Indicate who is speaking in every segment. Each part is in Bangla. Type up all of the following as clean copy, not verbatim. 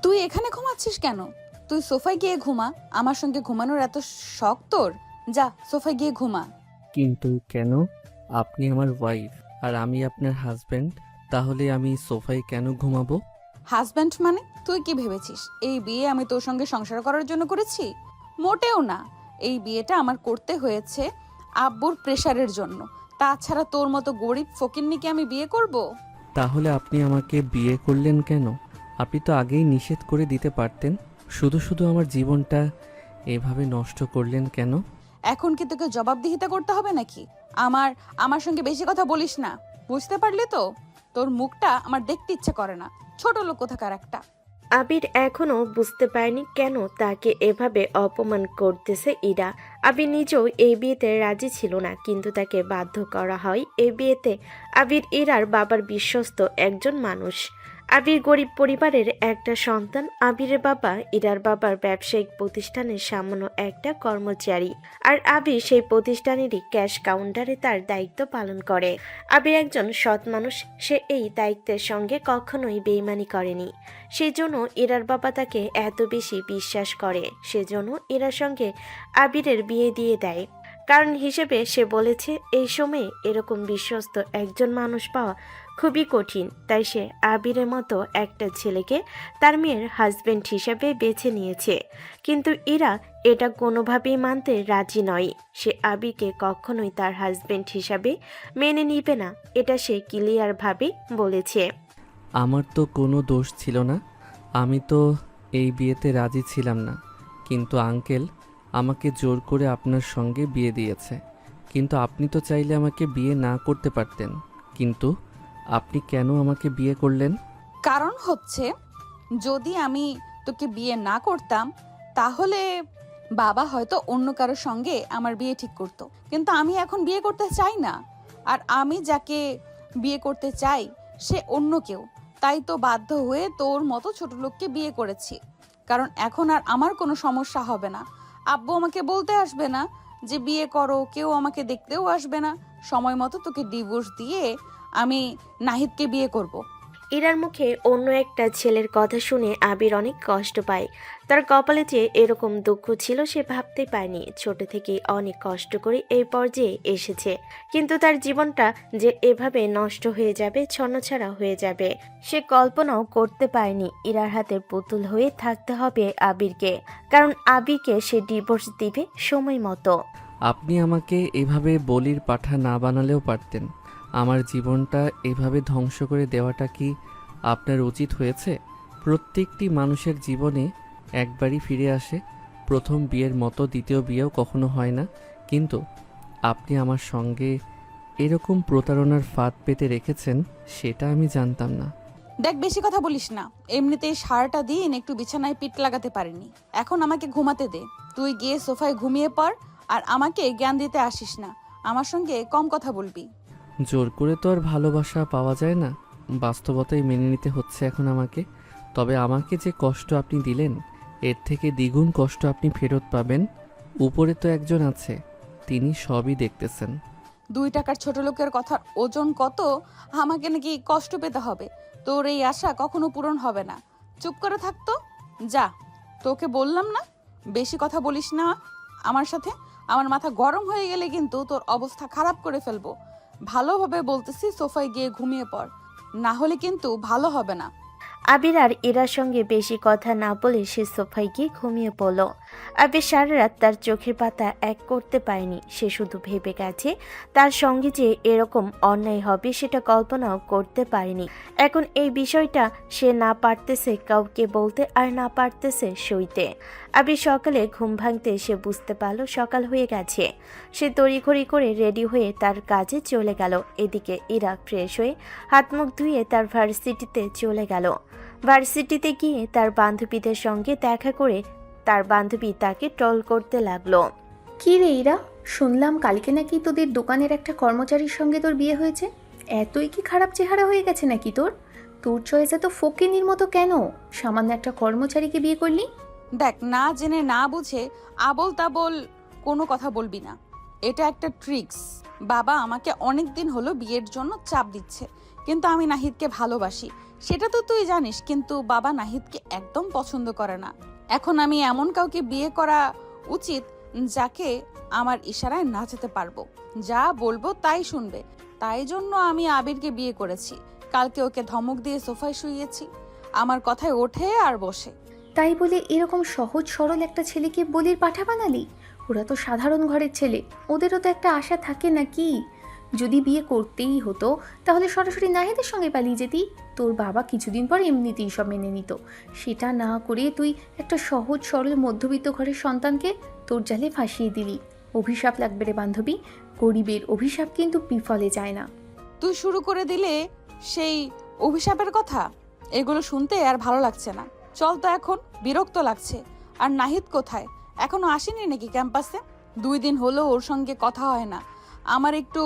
Speaker 1: তুই এখানে ঘুমাচ্ছিস কেন? তুই সোফায় গিয়ে ঘুমা। আমার সঙ্গে ঘুমানোর এত শখ তোর? যা সোফায় গিয়ে ঘুমা।
Speaker 2: কিন্তু কেন? আপনি আমার ওয়াইফ আর আমি আপনার হাজব্যান্ড, তাহলে আমি সোফায় কেন ঘুমাবো?
Speaker 1: হাজব্যান্ড মানে তুই কি ভেবেছিস এই বিয়ে আমি তোর সঙ্গে সংসার করার জন্য করেছি? মোটেও না। এই বিয়েটা আমার করতে হয়েছে আব্বুর প্রেশারের জন্য। তাছাড়া তোর মতো গরিব ফকিন্নিকে আমি বিয়ে করব?
Speaker 2: তাহলে আপনি আমাকে বিয়ে করলেন কেন? আপনি তো আগেই নিষেধ করে দিতে পারতেন। শুধু শুধু আমার জীবনটা এভাবে নষ্ট করলেন কেন?
Speaker 1: এখন কি তোকে জবাবদিহিতা করতে হবে নাকি? আমার আমার সঙ্গে বেশি কথা বলিস না। বুঝতে পারলি তো? তোর মুখটা আমার দেখতে ইচ্ছে করে না। ছোট লোক কোথাকার একটা।
Speaker 3: আবির এখনো বুঝতে পারেনি কেন তাকে এভাবে অপমান করতেছে ইরা। আবির নিজেও এই বিয়েতে রাজি ছিল না, কিন্তু তাকে বাধ্য করা হয় এই বিয়েতে। আবির ইরার বাবার বিশ্বস্ত একজন মানুষ। আবির গরিব পরিবারের একটা সন্তান। আবিরের বাবা ইরার বাবার ব্যবসায়িক প্রতিষ্ঠানের সামান্য একটা কর্মচারী, আর আবির সেই প্রতিষ্ঠানেরই ক্যাশ কাউন্টারে তার দায়িত্ব পালন করে। আবির একজন সৎ মানুষ। সে এই দায়িত্বের সঙ্গে কখনোই বেইমানি করেনি। সেজন্য ইরার বাবা তাকে এত বেশি বিশ্বাস করে। সেজন্য ইরার সঙ্গে আবিরের বিয়ে দিয়ে দেয়। কারণ হিসেবে সে বলেছে এই সময়ে এরকম বিশ্বস্ত একজন মানুষ পাওয়া খুবই কঠিন। তাই সে আবিরের মতো একটা ছেলেকে তার মেয়ের হাজবেন্ড হিসেবে বেছে নিয়েছে। কিন্তু ইরা এটা কোনোভাবেই মানতে রাজি নয়। সে আবিরকে কখনোই তার হাজবেন্ড হিসাবে মেনে নিবে না, এটা সে ক্লিয়ারভাবে বলেছে।
Speaker 2: আমার তো কোনো দোষ ছিল না। আমি তো এই বিয়েতে রাজি ছিলাম না, কিন্তু আঙ্কেল আমাকে জোর করে আপনার সঙ্গে বিয়ে দিয়েছে। কিন্তু আপনি তো চাইলে আমাকে বিয়ে না করতে পারতেন। কিন্তু আপনি কেন আমাকে বিয়ে করলেন?
Speaker 1: কারণ হচ্ছে, যদি আমি তোকে বিয়ে না করতাম তাহলে বাবা হয়তো অন্য কারোর সঙ্গে আমার বিয়ে ঠিক করতো। কিন্তু আমি এখন বিয়ে করতে চাই না। আর আমি যাকে বিয়ে করতে চাই সে অন্য কেউ। তাই তো বাধ্য হয়ে তোর মতো ছোট লোককে বিয়ে করেছি। কারণ এখন আর আমার কোনো সমস্যা হবে না। আব্বু আমাকে বলতে আসবে না যে বিয়ে করো, কেউ আমাকে দেখতেও আসবে না। সময় মতো তোকে ডিভোর্স দিয়ে আমি নাহিদকে বিয়ে করব।
Speaker 3: ইরার মুখে অন্য একটা ছেলের কথা শুনে আবির অনেক কষ্ট পায়। তার কপালে যে এরকম দুঃখ ছিল সে ভাবতে পায়নি। ছোট থেকেই অনেক কষ্ট করে এই পর্যায়ে এসেছে, কিন্তু তার জীবনটা যে এভাবে নষ্ট হয়ে যাবে, ছন্নছাড়া হয়ে যাবে, সে কল্পনাও করতে পারেনি। ইরার হাতের পুতুল হয়ে থাকতে হবে আবিরকে, কারণ আবিরকে সে ডিভোর্স দিবে সময় মতো।
Speaker 2: আপনি আমাকে এভাবে বলির পাঠা না বানালেও পারতেন। আমার জীবনটা এভাবে ধ্বংস করে দেওয়াটা কি আপনার উচিত হয়েছে? প্রত্যেকটি মানুষের জীবনে একবারই ফিরে আসে। প্রথম বিয়ের মতো দ্বিতীয় বিয়েও কখনো হয় না। কিন্তু আপনি আমার সঙ্গে এরকম প্রতারণার ফাঁদ পেতে রেখেছেন, সেটা আমি জানতাম না।
Speaker 1: দেখ, বেশি কথা বলিস না। এমনিতেই সারাটা দিন একটু বিছানায় পিঠ লাগাতে পারিনি। এখন আমাকে ঘুমাতে দে। তুই গিয়ে সোফায় ঘুমিয়ে পড়। আর আমাকে জ্ঞান দিতে আসিস না। আমার সঙ্গে কম কথা বলবি।
Speaker 2: জোর করে তো আর ভালোবাসা পাওয়া যায় না। বাস্তবতাই মেনে নিতে হচ্ছে এখন আমাকে। তবে আমাকে যে কষ্ট আপনি দিলেন, এর থেকে দ্বিগুণ কষ্ট আপনি ফেরত পাবেন। উপরে তো একজন আছে, তিনি সবই দেখতেছেন।
Speaker 1: 2 টাকার ছোট লোকের কথার ওজন কত? আমাকে নাকি কষ্ট পেতে হবে? তোর এই আশা কখনো পূরণ হবে না। চুপ করে থাকতো। যা, তোকে বললাম না বেশি কথা বলিস না আমার সাথে। আমার মাথা গরম হয়ে গেলে কিন্তু তোর অবস্থা খারাপ করে ফেলবো। ভালোভাবে বলতেছি, সোফায় গিয়ে ঘুমিয়ে পড়, না হলে কিন্তু ভালো হবে না।
Speaker 3: আবির আর ইরার সঙ্গে বেশি কথা না বলে সে সোফায় গিয়ে ঘুমিয়ে পড়ল। আবির সারা রাত তার চোখের পাতা এক করতে পারেনি। সে শুধু ভেবে গেছে তার সঙ্গে যে এরকম অন্যায় হবে সেটা কল্পনাও করতে পারেনি। এখন এই বিষয়টা সে না পারতেছে কাউকে বলতে, আর না পারতেছে সইতে। আবির সকালে ঘুম ভাঙতে সে বুঝতে পারল সকাল হয়ে গেছে। সে তড়িঘড়ি করে রেডি হয়ে তার কাজে চলে গেল। এদিকে ইরা ফ্রেশ হয়ে হাত মুখ ধুয়ে তার ভার্সিটিতে চলে গেল। ভার্সিটিতে গিয়ে তার বান্ধবীদের সঙ্গে দেখা করে তার বান্ধবী তাকে ট্রল করতে লাগলো।
Speaker 4: কি রে ইরা, শুনলাম কালকে নাকি তোদের দোকানের একটা কর্মচারীর সঙ্গে তোর বিয়ে হয়েছে। এতই কি খারাপ চেহারা হয়ে গেছে নাকি তোর? তোর চয়েস এত ফকিনির মতো কেন? সামান্য একটা কর্মচারীকে বিয়ে করলি?
Speaker 1: দেখ, না জেনে না বুঝে আবল তাবল কোনো কথা বলবি না। এটা একটা ট্রিক্স। বাবা আমাকে অনেক দিন হলো বিয়ের জন্য চাপ দিচ্ছে, কিন্তু আমি নাহিদকে ভালোবাসি। সেটা তো তুই জানিস, কিন্তু বাবা নাহিদকে একদম পছন্দ করে না। এখন আমি এমন কাউকে বিয়ে করা উচিত যাকে আমার ইশারায় নাচাতে পারবো, যা বলবো তাই শুনবে। তাই জন্য আমি আবিরকে বিয়ে করেছি। কালকে ওকে ধমক দিয়ে সোফায় শুইয়েছি, আমার কথায় ওঠে আর বসে।
Speaker 4: তাই বলে এরকম সহজ সরল একটা ছেলেকে বলির পাঠা বানালি? ওরা তো সাধারণ ঘরের ছেলে, ওদেরও তো একটা আশা থাকে নাকি? যদি বিয়ে করতেই হতো তাহলে সরাসরি নাহিদের সঙ্গে পালিয়ে যেতি। তোর বাবা কিছুদিন পর এমনিতেই সব মেনে নিত। সেটা না করে তুই একটা সহজ সরল মধ্যবিত্ত ঘরের সন্তানকে তোর জালে ফাঁসিয়ে দিলি। অভিশাপ লাগবে রে বান্ধবী, গরিবের অভিশাপ কিন্তু বিফলে যায় না।
Speaker 1: তুই শুরু করে দিলে সেই অভিশাপের কথা। এগুলো শুনতে আর ভালো লাগছে না। চল তো এখন, বিরক্ত লাগছে। আর নাহিদ কোথায়? এখনো আসেনি নাকি ক্যাম্পাসে? 2 দিন হলো ওর সঙ্গে কথা হয় না। আমার একটু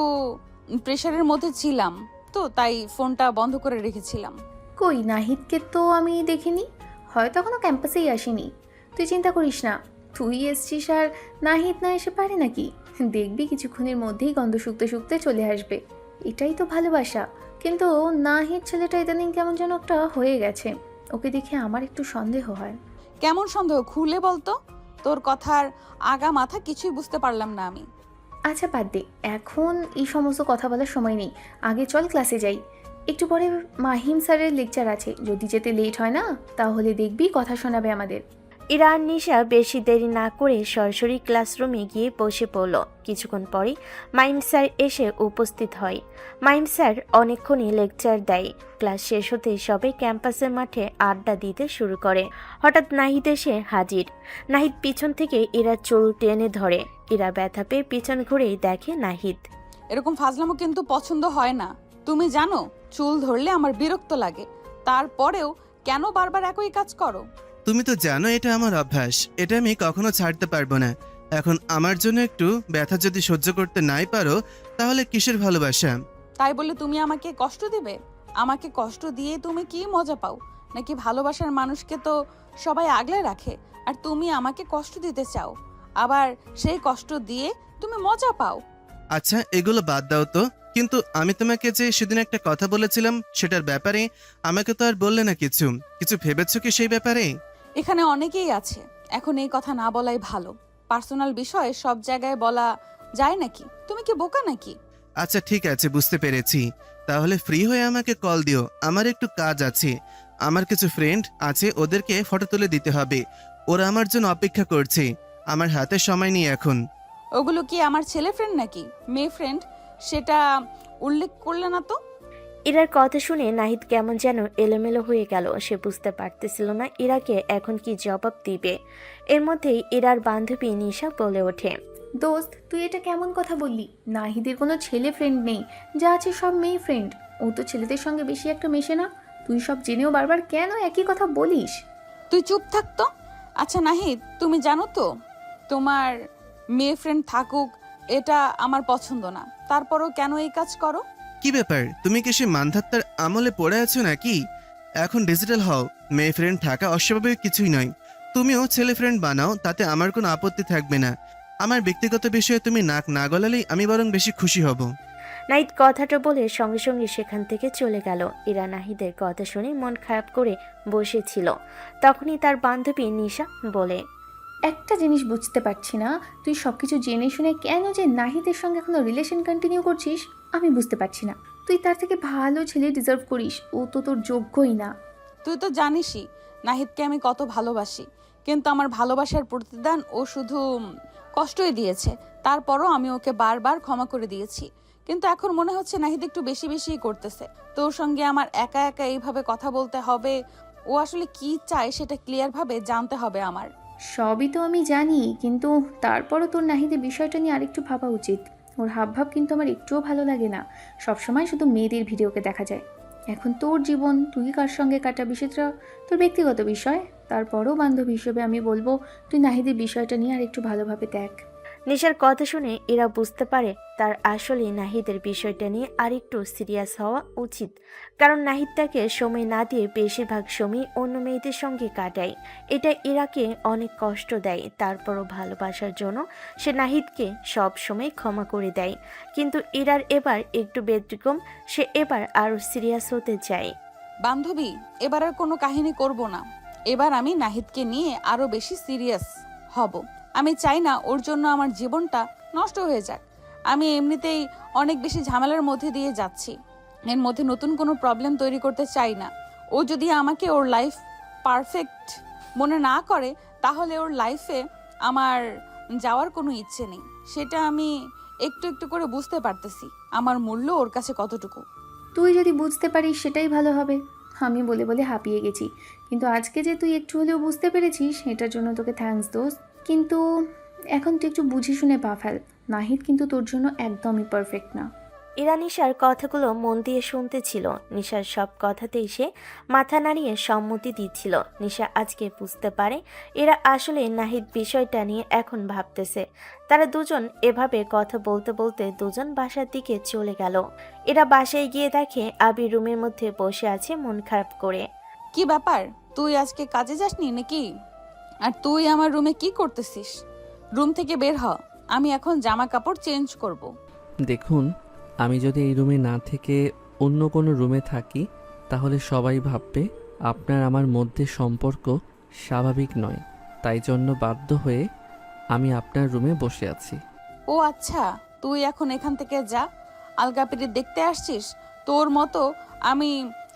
Speaker 1: প্রেশারের মধ্যে ছিলাম তো, তাই ফোনটা বন্ধ করে রেখেছিলাম।
Speaker 4: কই, নাহিদকে তো আমি দেখিনি, হয়তো এখনো ক্যাম্পাসেই আসেনি। তুই চিন্তা করিস না, তুই এসছিস আর নাহিদ না এসে পারে নাকি? দেখবি কিছুক্ষণের মধ্যেই গন্ধ শুকতে শুকতে চলে আসবে। এটাই তো ভালোবাসা। কিন্তু নাহিদ ছেলেটা ইদানিং কেমন যেন একটা হয়ে গেছে, ওকে দেখে আমার একটু সন্দেহ হয়।
Speaker 1: কেমন সন্দেহ? খুলে বলতো। তোর কথার আগা মাথা কিছুই বুঝতে পারলাম না আমি।
Speaker 4: আচ্ছা বাদ দে, এখন এই সমস্ত কথা বলার সময় নেই। আগে চল ক্লাসে যাই, একটু পরে মাহিম স্যারের লেকচার আছে। যদি যেতে লেট হয় না তাহলে দেখবি কথা শোনাবে আমাদের।
Speaker 3: ইরা আর নিশা বেশি দেরি না করে সরাসরি ক্লাসরুমে গিয়ে বসে পড়ল। কিছুক্ষণ পরে মাইম স্যার এসে উপস্থিত হয়। মাইম স্যার অনেকক্ষণই লেকচার দেয়। ক্লাস শেষ হতে সবাই ক্যাম্পাসের মাঠে আড্ডা দিতে শুরু করে। হঠাৎ নাহিদ এসে হাজির। নাহিদ পিছন থেকে ইরার চুল টেনে ধরে। ইরা ব্যথা পেয়ে পিছন ঘুরেই দেখে নাহিদ।
Speaker 1: এরকম ফাজলামো কিন্তু পছন্দ হয় না। তুমি জানো, চুল ধরলে আমার বিরক্ত লাগে। তারপরেও কেন বারবার একই কাজ করো?
Speaker 5: তুমি তো জানো এটা আমার অভ্যাস, এটা আমি কখনো ছাড়তে পারবো না। এখন আমার জন্য একটু ব্যথা যদি সহ্য করতে নাই পারো, তাহলে কিসের ভালোবাসা?
Speaker 1: তাই বলে তুমি আমাকে কষ্ট দিবে? আমাকে কষ্ট দিয়ে তুমি কি মজা পাও? নাকি ভালোবাসার মানুষকে তো সবাই আগলে রাখে, আর তুমি আমাকে কষ্ট দিতে চাও, আবার সেই কষ্ট দিয়ে তুমি মজা পাও?
Speaker 5: আচ্ছা এগুলো বাদ দাও তো, কিন্তু আমি তোমাকে যে সেদিন একটা কথা বলেছিলাম সেটার ব্যাপারে আমাকে তো আর বললে না। কিছু কিছু ভেবেছো কি সেই ব্যাপারে?
Speaker 1: এখানে অনেকেই আছে, এখন এই কথা না বলাই ভালো। পার্সোনাল বিষয় সব জায়গায় বলা যায় নাকি? তুমি কি বোকা নাকি?
Speaker 5: আচ্ছা ঠিক আছে, বুঝতে পেরেছি। তাহলে ফ্রি হয়ে আমাকে কল দিও, আমার একটু কাজ আছে। আমার কিছু ফ্রেন্ড আছে, ওদেরকে ফটো তুলে দিতে হবে। ওরা আমার জন্য অপেক্ষা করছে। আমার হাতে সময় নেই এখন।
Speaker 1: ওগুলো কি আমার ছেলে ফ্রেন্ড নাকি মেয়ে ফ্রেন্ড? সেটা উল্লেখ করলে না তো।
Speaker 3: ইরার কথা শুনে নাহিদ কেমন যেন এলোমেলো হয়ে গেল। সে বুঝতে পারতেছিল না ইরাকে এখন কি জবাব দিবে। এর মধ্যেই ইরার বান্ধবী নিশা বলে ওঠে,
Speaker 4: দোস্ত, তুই এটা কেমন কথা বললি? নাহিদের কোনো ছেলে ফ্রেন্ড নেই, যা আছে সব মেয়ে ফ্রেন্ড। ও তো ছেলেদের সঙ্গে বেশি একটা মেশে না। তুই সব জেনেও বারবার কেন একই কথা বলিস?
Speaker 1: তুই চুপ থাকতো। আচ্ছা নাহিদ, তুমি জানো তো তোমার মেয়ে ফ্রেন্ড থাকুক এটা আমার পছন্দ না, তারপরও কেন এই কাজ করো?
Speaker 5: কি ব্যাপার, তুমি কি সে মানধাত্তার আমলে পড়ে আছো নাকি? এখন ডিজিটাল হও, মেয়ে ফ্রেন্ড থাকা অস্বাভাবিক কিছুই নয়। তুমিও ছেলে ফ্রেন্ড বানাও, তাতে আমার কোনো আপত্তি থাকবে না। আমার ব্যক্তিগত বিষয়ে তুমি নাক না গলালেই আমি বরং বেশি খুশি হব।
Speaker 3: নাহিদ কথাটা বলে সঙ্গে সঙ্গে সেখান থেকে চলে গেল। ইরা নাহিদের কথা শুনে মন খারাপ করে বসেছিল। তখনই তার বান্ধবী নিশা বলে,
Speaker 4: একটা জিনিস বুঝতে পারছি না, তুই সব কিছু জেনে শুনে কেন যে নাহিদের সঙ্গে এখনো রিলেশন কন্টিনিউ করছিস আমি বুঝতে পারছি না। তুই তার থেকে ভালো ছেলে ডিজার্ভ করিস, ও তো তোর যোগ্যই না।
Speaker 1: তুই তো জানিসই নাহিদকে আমি কত ভালোবাসি, কিন্তু আমার ভালোবাসার প্রতিদান ও শুধু কষ্টই দিয়েছে। তারপরও আমি ওকে বারবার ক্ষমা করে দিয়েছি, কিন্তু এখন মনে হচ্ছে নাহিদ একটু বেশি বেশি করতেছে। তোর সঙ্গে আমার একা একা এইভাবে কথা বলতে হবে। ও আসলে কি চায় সেটা ক্লিয়ার ভাবে জানতে হবে আমার।
Speaker 4: সবই তো আমি জানি, কিন্তু তারপরও তোর নাহিদের বিষয়টা নিয়ে আরেকটু ভাবা উচিত। ওর হাবভাব কিন্তু আমার একটুও ভালো লাগে না। সবসময় শুধু মেয়েদের ভিডিওকে দেখা যায়। এখন তোর জীবন, তুই কার সঙ্গে কাটাবি সেটা তোর ব্যক্তিগত বিষয়। তারপরও বান্ধবী হিসেবে আমি বলবো তুই নাহিদের বিষয়টা নিয়ে আর একটু ভালোভাবে দেখ।
Speaker 3: নিশার কথা শুনে এরা বুঝতে পারে তার আসলে নাহিদের বিষয়টা নিয়ে আরেকটু সিরিয়াস হওয়া উচিত। কারণ নাহিদ তাকে সময় না দিয়ে বেশিরভাগ সময় অন্য মেয়েদের সঙ্গে কাটায়। এটা ইরাকে অনেক কষ্ট দেয়। তারপরও ভালোবাসার জন্য সে নাহিদকে সব সময় ক্ষমা করে দেয়। কিন্তু ইরার এবার একটু ব্যতিক্রম, সে এবার আরও সিরিয়াস হতে চায়।
Speaker 1: বান্ধবী, এবার আর কোনো কাহিনী করব না। এবার আমি নাহিদকে নিয়ে আরো বেশি সিরিয়াস হব। আমি চাই না ওর জন্য আমার জীবনটা নষ্ট হয়ে যাক। আমি এমনিতেই অনেক বেশি ঝামেলার মধ্যে দিয়ে যাচ্ছি, এর মধ্যে নতুন কোনো প্রবলেম তৈরি করতে চাই না। ও যদি আমাকে ওর লাইফ পারফেক্ট মনে না করে, তাহলে ওর লাইফে আমার যাওয়ার কোনো ইচ্ছে নেই। সেটা আমি একটু একটু করে বুঝতে পারতেছি, আমার মূল্য ওর কাছে কতটুকু।
Speaker 4: তুই যদি বুঝতে পারিস সেটাই ভালো হবে। আমি বলে বলে হাঁপিয়ে গেছি, কিন্তু আজকে যে তুই একটু হলেও বুঝতে পেরেছিস সেটার জন্য তোকে থ্যাঙ্কস দোস্ত। কিন্তু এখন তুই একটু বুঝে শুনে পা ফেল। নাহিদ কিন্তু তোর জন্য একদমই পারফেক্ট না।
Speaker 3: ইরা নিশার কথাগুলো মন দিয়ে শুনতেছিল। নিশার সব কথাতেই সে মাথা নাড়িয়ে সম্মতি দিচ্ছিল। নিশা আজকে বুঝতে পারে এরা আসলে নাহিদ বিষয়টা নিয়ে এখন ভাবতেছে। তারা দুজন এভাবে কথা বলতে বলতে দুজন বাসার দিকে চলে গেল। এরা বাসায় গিয়ে দেখে আবির রুমের মধ্যে বসে আছে মন খারাপ করে।
Speaker 1: কি ব্যাপার, তুই আজকে কাজে যাসনি নাকি? আর তুই আমার রুমে কি করতেছিস? রুম থেকে বের হ, আমি এখন জামা কাপড় চেঞ্জ করব।
Speaker 2: দেখুন, আমি যদি এই রুমে না থেকে অন্য কোনো রুমে থাকি তাহলে সবাই ভাববে আপনার আমার মধ্যে সম্পর্ক স্বাভাবিক নয়। তাই জন্য বাধ্য হয়ে আমি আপনার রুমে বসে আছি।
Speaker 1: ও আচ্ছা, তুই এখন এখান থেকে যা। আলকাপিরি দেখতে আসছিস? তোর মতো আমি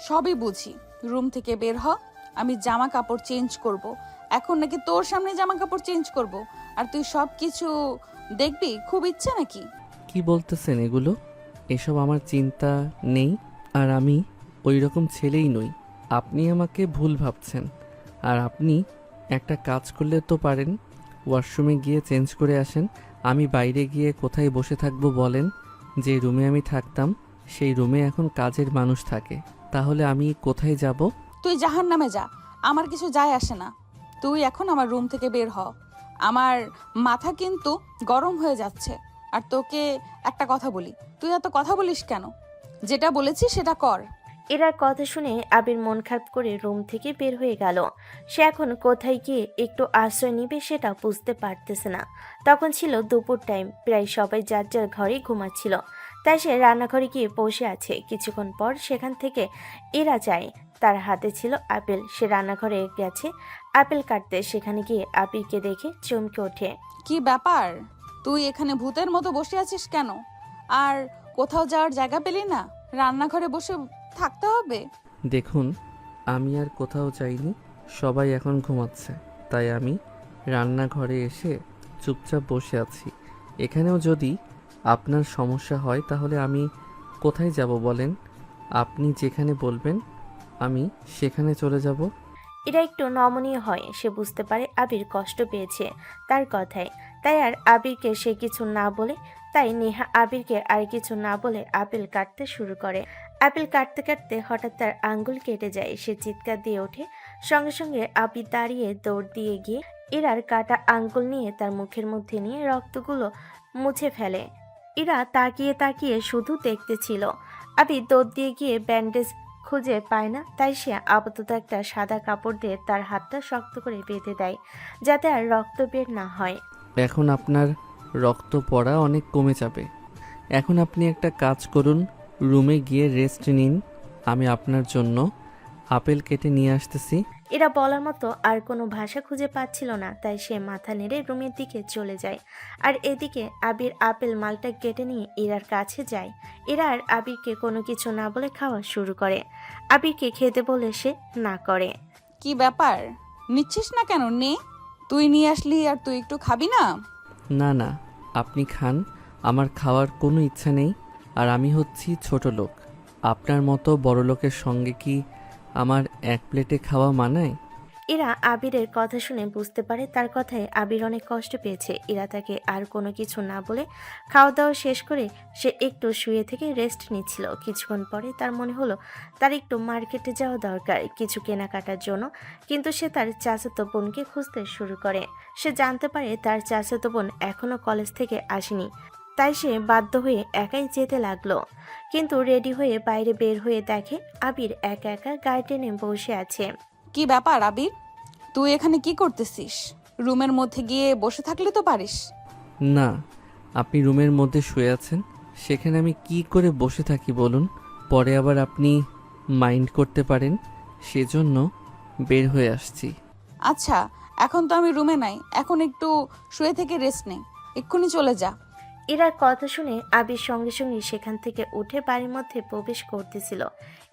Speaker 1: সবই বুঝি। রুম থেকে বের হ, আমি জামা কাপড় চেঞ্জ করব। এখন নাকি তোর সামনে জামা কাপড় চেঞ্জ করব? আর তুই সব কিছু দেখবি? খুব ইচ্ছে নাকি?
Speaker 2: কি বলতেছেন এগুলো? এসব আমার চিন্তা নেই, আর আমি ওই রকম ছেলেই নই। আপনি আমাকে ভুল ভাবছেন। আর আপনি একটা কাজ করলে তো পারেন, ওয়াশরুমে গিয়ে চেঞ্জ করে আসেন। আমি বাইরে গিয়ে কোথায় বসে থাকবো বলেন? যে রুমে আমি থাকতাম সেই রুমে এখন কাজের মানুষ থাকে, তাহলে আমি কোথায় যাব?
Speaker 1: তুই জাহান্নামে যা, আমার কিছু যায় আসে না। তুই এখন আমার রুম থেকে বের হ। আমার মাথা কিন্তু গরম হয়ে যাচ্ছে। আর তোকে একটা কথা বলি, তুই এত কথা বলিস কেন? যেটা বলেছি সেটা কর।
Speaker 3: এরার কথা শুনে আবির মন খারাপ করে রুম থেকে বের হয়ে গেল। সে এখন কোথায় গিয়ে একটু আশ্রয় নিবে সেটা বুঝতে পারতেছে না। তখন ছিল দুপুর টাইম, প্রায় সবাই যার যার ঘরে ঘুমাচ্ছিল। তাই সে রান্নাঘরে গিয়ে বসে আছে। কিছুক্ষণ পর সেখান থেকে এরা যায়। তার হাতে ছিল আপেল। সে রান্নাঘরে গেছে আপেল কাটতে। সেখানে গিয়ে আবিরকে দেখে চমকে ওঠে।
Speaker 1: কি ব্যাপার, তুই এখানে ভূতের মতো বসে আছিস কেন? আর কোথাও যাওয়ার জায়গা পেলি না? রান্নাঘরে বসে থাকতে হবে?
Speaker 2: দেখুন, আমি আর কোথাও যাইনি, সবাই এখন ঘুমাচ্ছে, তাই আমি রান্নাঘরে এসে চুপচাপ বসে আছি। এখানেও যদি আপনার সমস্যা হয় তাহলে আমি কোথায় যাব বলেন? আপনি যেখানে বলবেন আমি সেখানে চলে যাব।
Speaker 3: এরা একটু নমনীয় হয়। সে বুঝতে পারে আবির কষ্ট পেয়েছে তার কথায়। তাই আর আবিরকে সে কিছু না বলে তাই নেহা আবিরকে আর কিছু না বলে আপেল কাটতে শুরু করে। আপেল কাটতে কাটতে হঠাৎ তার আঙ্গুল কেটে যায়। সে চিৎকার দিয়ে ওঠে। সঙ্গে সঙ্গে আবির দাঁড়িয়ে দৌড় দিয়ে গিয়ে ইরার কাটা আঙ্গুল নিয়ে তার মুখের মধ্যে নিয়ে রক্তগুলো মুছে ফেলে। ইরা তাকিয়ে তাকিয়ে শুধু দেখতেছিল। আবির দৌড় দিয়ে গিয়ে ব্যান্ডেজ খুঁজে পায় না, তাই সে আপাতত একটা সাদা কাপড় দিয়ে তার হাতটা শক্ত করে বেঁধে দেয় যাতে আর রক্ত বের না হয়।
Speaker 2: এখন আপনার রক্ত পড়া অনেক কমে যাবে। এখন আপনি একটা কাজ করুন, রুমে গিয়ে রেস্ট নিন। আমি আপনার জন্য আপেল কেটে নিয়ে আসতেছি।
Speaker 3: এরা বলার মতো আর কোনো ভাষা খুঁজে পাচ্ছিল না, তাই সে মাথা নেড়ে রুমের দিকে চলে যায়। আর এদিকে আবির আপেল মালটা কেটে নিয়ে ইরার কাছে যায়। ইরা আর আবিরকে কোনো কিছু না বলে খাওয়া শুরু করে। আবিরকে খেতে বলে সে না করে।
Speaker 1: কি ব্যাপার, নিচ্ছিস না কেন? নে, তুই নিয়ে আসলি আর তুই একটু খাবি না?
Speaker 2: না না, আপনি খান, আমার খাওয়ার কোনো ইচ্ছা নেই। আর আমি হচ্ছি ছোট লোক, আপনার মতো বড় লোকের সঙ্গে কি আমার এক প্লেটে খাওয়া মানায়?
Speaker 3: ইরা আবিরের কথা শুনে বুঝতে পারে তার কথায় আবির অনেক কষ্ট পেয়েছে। ইরা তাকে আর কোনো কিছু না বলে খাওয়া দাওয়া শেষ করে সে একটু শুয়ে থেকে রেস্ট নিচ্ছিল। কিছুক্ষণ পরে তার মনে হলো তার একটু মার্কেটে যাওয়া দরকার কিছু কেনাকাটার জন্য। কিন্তু সে তার চাচাতো বোনকে খুঁজতে শুরু করে। সে জানতে পারে তার চাচাতো বোন এখনো কলেজ থেকে আসেনি, তাই সে বাধ্য হয়ে একাই যেতে লাগলো। কিন্তু রেডি হয়ে বাইরে বের হয়ে দেখে আবির একা একা গাড়ি টেনে বসে আছে।
Speaker 1: কি ব্যাপার আবির, তুই এখানে কি করতেছিস? রুমের মধ্যে গিয়ে বসে থাকলে তো পারিস।
Speaker 2: না, আপনি রুমের মধ্যে শুয়ে আছেন, সেখানে আমি কি করে বসে থাকি বলুন? পরে আবার আপনি মাইন্ড করতে পারেন সেজন্য বের হয়ে আসছি।
Speaker 1: আচ্ছা, এখন তো আমি রুমে নাই, এখন একটু শুয়ে থেকে রেস্ট নে, এক্ষুনি চলে যা।
Speaker 3: ইরার কথা শুনে আবির সঙ্গে সঙ্গে সেখান থেকে উঠে বাড়ির মধ্যে প্রবেশ করতেছিল।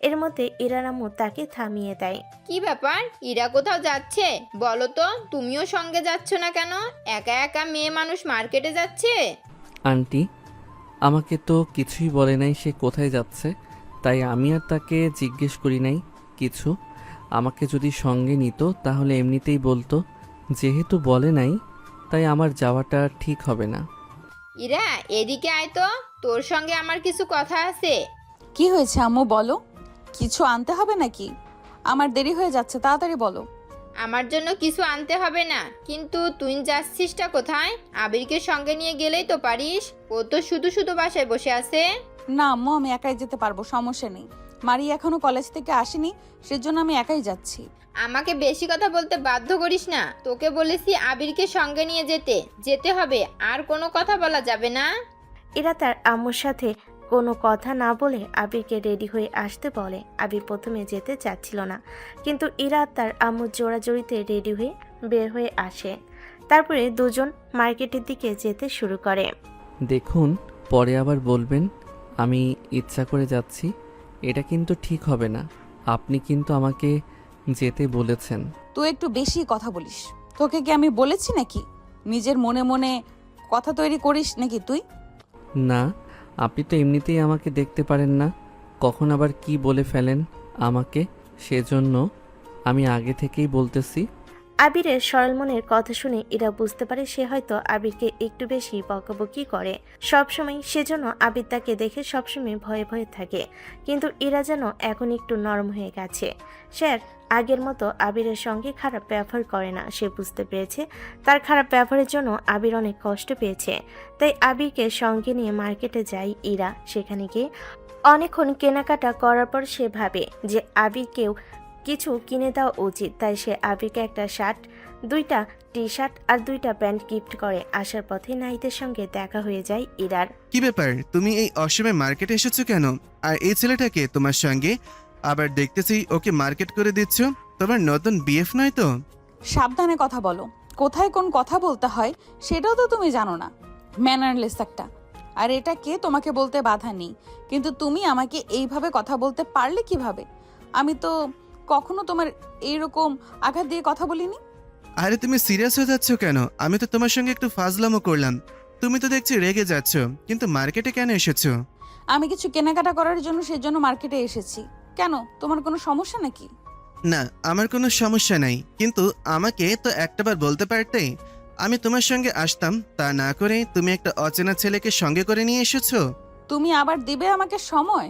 Speaker 3: এর মধ্যে ইরার আম্মু তাকে থামিয়ে দেয়।
Speaker 6: কি ব্যাপার, ইরা কোথাও যাচ্ছে? বলো তো, তুমিও সঙ্গে যাচ্ছ না কেন? একা একা মেয়ে মানুষ মার্কেটে যাচ্ছে?
Speaker 2: আন্টি আমাকে তো কিছুই বলে নাই সে কোথায় যাচ্ছে, তাই আমি আর তাকে জিজ্ঞেস করি নাই কিছু। আমাকে যদি সঙ্গে নিত তাহলে এমনিতেই বলতো, যেহেতু বলে নাই তাই আমার যাওয়াটা ঠিক হবে না।
Speaker 6: ইরা, এদিকে আয় তো, তোর সঙ্গে আমার কিছু কথা আছে।
Speaker 1: কি হয়েছে আম্মু, বলো। কিছু আনতে হবে নাকি? আমার দেরি হয়ে যাচ্ছে, তাড়াতাড়ি বলো।
Speaker 6: আমার জন্য কিছু আনতে হবে না, কিন্তু তুই যাচ্ছিসটা কোথায়? আবিরকে সঙ্গে নিয়ে গেলেই তো পারিস, ও তো শুধু শুধু বাসায় বসে আছে।
Speaker 1: না আম্মু, আমি একাই যেতে পারবো, সমস্যা নেই। মারি এখনো কলেজ থেকে আসেনি, সেজন্য আমি একাই যাচ্ছি।
Speaker 6: আমাকে বেশি কথা বলতে বাধ্য করিস না, তোকে বলেছি আবিরকে সঙ্গে নিয়ে যেতে হবে, আর কোনো কথা বলা যাবে না।
Speaker 3: ইরা তার আম্মুর সাথে কোনো কথা না বলে আবিরকে রেডি হয়ে আসতে বলে। আবির প্রথমে যেতে চাচ্ছিল না, কিন্তু ইরা তার আম্মুর জোড়াজড়িতে রেডি হয়ে বের হয়ে আসে। তারপরে দুজন মার্কেটের দিকে যেতে শুরু করে।
Speaker 2: দেখুন, পরে আবার বলবেন আমি ইচ্ছা করে যাচ্ছি, এটা কিন্তু ঠিক হবে না। আপনি কিন্তু আমাকে যেতে বলেছেন।
Speaker 1: তুই একটু বেশি কথা বলিস। তোকে কি আমি বলেছি নাকি নিজের মনে মনে কথা তৈরি করিস নাকি তুই?
Speaker 2: না, আপনি তো এমনিতেই আমাকে দেখতে পারেন না, কখন আবার কি বলে ফেলেন আমাকে, সেজন্য আমি আগে থেকেই বলতেছি।
Speaker 3: আবিরের সরল মনের কথা শুনে ইরা বুঝতে পারে সে হয়তো আবিরকে একটু বেশি বকাবকি করে সবসময়, সেজন্য আবির তাকে দেখে সবসময় ভয়ে ভয়ে থাকে। কিন্তু ইরা যেন এখন একটু নরম হয়ে গেছে। সে আর আগের মতো আবিরের সঙ্গে খারাপ ব্যবহার করে না। সে বুঝতে পেরেছে তার খারাপ ব্যবহারের জন্য আবির অনেক কষ্ট পেয়েছে। তাই আবিরকে সঙ্গে নিয়ে মার্কেটে যায় ইরা। সেখানে গিয়ে অনেকক্ষণ কেনাকাটা করার পর সে ভাবে যে আবিরকেও কিছু কিনে দেওয়া উচিত। তাই সে আবিরকে একটা শার্ট, 2টা টি-শার্ট আর 2টা প্যান্ট গিফট করে। আসার পথে নাহিদের সঙ্গে দেখা হয়ে যায় ইরার।
Speaker 5: কি ব্যাপার, তুমি এই অসময়ে মার্কেটে এসেছো কেন? আর এই ছেলেটাকে তোমার সঙ্গে? আবার দেখতেছি ওকে মার্কেট করে দিচ্ছ। তোমার নতুন বিএফ নয় তো?
Speaker 1: সাবধানে কথা বলো, কোথায় কোন কথা বলতে হয় সেটাও তো তুমি জানো না। ম্যানারলেস একটা। আর এটা কে তোমাকে বলতে বাধা নেই, কিন্তু তুমি আমাকে এইভাবে কথা বলতে পারলে কিভাবে? আমি তো কখনো তোমার এইরকম আঘাত দিয়ে কথা বলিনি।
Speaker 5: আরে তুমি সিরিয়াস হয়ে যাচ্ছ কেন? আমি তো তোমার সঙ্গে একটু ফাজলামো করলাম, তুমি তো দেখছি রেগে যাচ্ছ। কিন্তু মার্কেটে কেন এসেছো?
Speaker 1: আমি কিছু কেনাকাটা করার জন্য সেজন্য মার্কেটে এসেছি। কেন, তোমার কোনো সমস্যা নাকি?
Speaker 5: না, আমার কোনো সমস্যা নাই, কিন্তু আমাকে তো একটাবার বলতে পারতে। আমি তোমার সঙ্গে আসতাম, তা না করে তুমি একটা অচেনা ছেলেকে সঙ্গে করে নিয়ে এসেছো।
Speaker 1: তুমি আবার দিবে আমাকে সময়?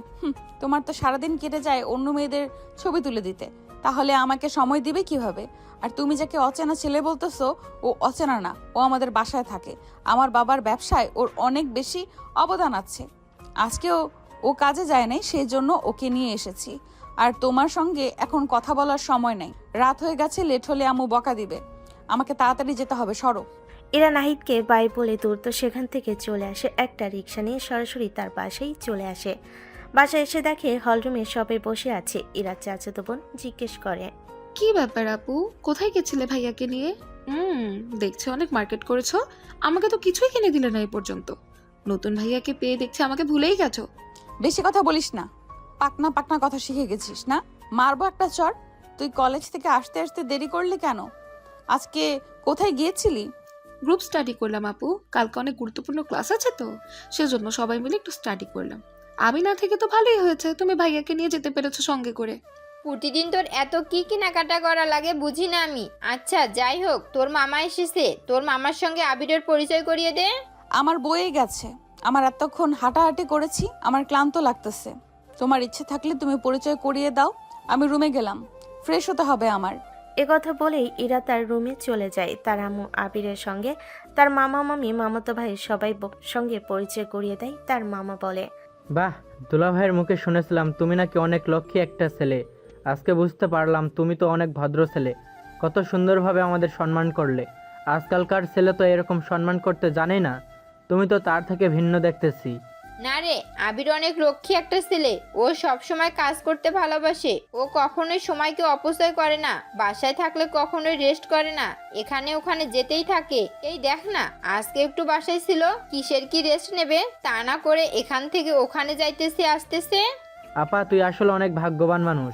Speaker 1: তোমার তো সারাদিন কেটে যায় অন্য মেয়েদের ছবি তুলে দিতে, তাহলে আমাকে সময় দিবে কিভাবে? আর তুমি যাকে অচেনা ছেলে বলতেছো, ও অচেনা না, ও আমাদের বাসায় থাকে। আমার বাবার ব্যবসায় ওর অনেক বেশি অবদান আছে। আজকেও ও কাজে যায় নাই, সেই জন্য ওকে নিয়ে এসেছি। আর তোমার সঙ্গে এখন কথা বলার সময় নেই, রাত হয়ে গেছে, লেট হলে আম্মু বকা দিবে। আমাকে তাড়াতাড়ি যেতে হবে, সরো।
Speaker 3: ইরা নাহিদকে বাই বলে দ্রুত সেখান থেকে চলে আসে। একটা রিক্সা নিয়ে সরাসরি তার বাসায় চলে আসে। বাসায় এসে দেখে হলরুমে সবাই বসে আছে। ইরার চাচাতো বোন জিজ্ঞেস করে,
Speaker 7: কি ব্যাপার আপু, কোথায় গেছিলে ভাইয়াকে নিয়ে? দেখছি অনেক মার্কেট করেছো, আমাকে তো কিছুই কিনে দিলে না এই পর্যন্ত। নতুন ভাইয়াকে পেয়ে দেখছি আমাকে ভুলেই গেছো।
Speaker 1: বেশি কথা বলিস না, পাকনা পাকনা কথা শিখে গেছিস না? মারবো একটা চর। তুই কলেজ থেকে আসতে আসতে দেরি করলি কেন? আজকে কোথায় গিয়েছিলি?
Speaker 7: গ্রুপ স্টাডি করলাম আপু, কালকে অনেক গুরুত্বপূর্ণ ক্লাস আছে তো, সেজন্য সবাই মিলে একটু স্টাডি করলাম। আমি না থেকে তো ভালোই হয়েছে, তুমি ভাইয়াকে নিয়ে যেতে পেরেছো সঙ্গে করে।
Speaker 6: প্রতিদিন তোর এত কি কেনাকাটা করা লাগে বুঝি না আমি। আচ্ছা যাই হোক, তোর মামা এসেছে, তোর মামার সঙ্গে আবিরের পরিচয় করিয়ে দে।
Speaker 1: আমার বয়ে গেছে, আমার এতক্ষণ হাঁটাহাঁটি করেছি, আমার ক্লান্ত লাগতেছে। তোমার ইচ্ছে থাকলে তুমি পরিচয় করিয়ে দাও, আমি রুমে গেলাম, ফ্রেশ হতে হবে আমার।
Speaker 3: একথা বলেই ইরা তার রুমে চলে যায়। তার আম্মু আবিরের সঙ্গে তার মামা মামি মামাতো ভাই সবাই সঙ্গে পরিচয় করিয়ে দেয়। তার মামা বলে,
Speaker 8: বাহ, দুলা ভাইয়ের মুখে শুনেছিলাম তুমি নাকি অনেক লক্ষ্মী একটা ছেলে। আজকে বুঝতে পারলাম তুমি তো অনেক ভদ্র ছেলে। কত সুন্দরভাবে আমাদের সম্মান করলে। আজকালকার ছেলে তো এরকম সম্মান করতে জানে না, তুমি তো তার থেকে ভিন্ন দেখতেছি।
Speaker 6: না রে, আবির অনেক লক্ষ্মী একটা ছেলে। ও সব সময় কাজ করতে ভালোবাসে। ও কখনোই সময়কে অপচয় করে না। বাসায় থাকলে কখনোই রেস্ট করে না, এখানে ওখানে যেতেই থাকে। এই দেখ না, আজকে একটু বাসায় ছিল, কিসের কি রেস্ট নেবে তা না করে এখান থেকে ওখানে যাইতেছে আসতেছে।
Speaker 8: আপা, তুই আসলে অনেক ভাগ্যবান মানুষ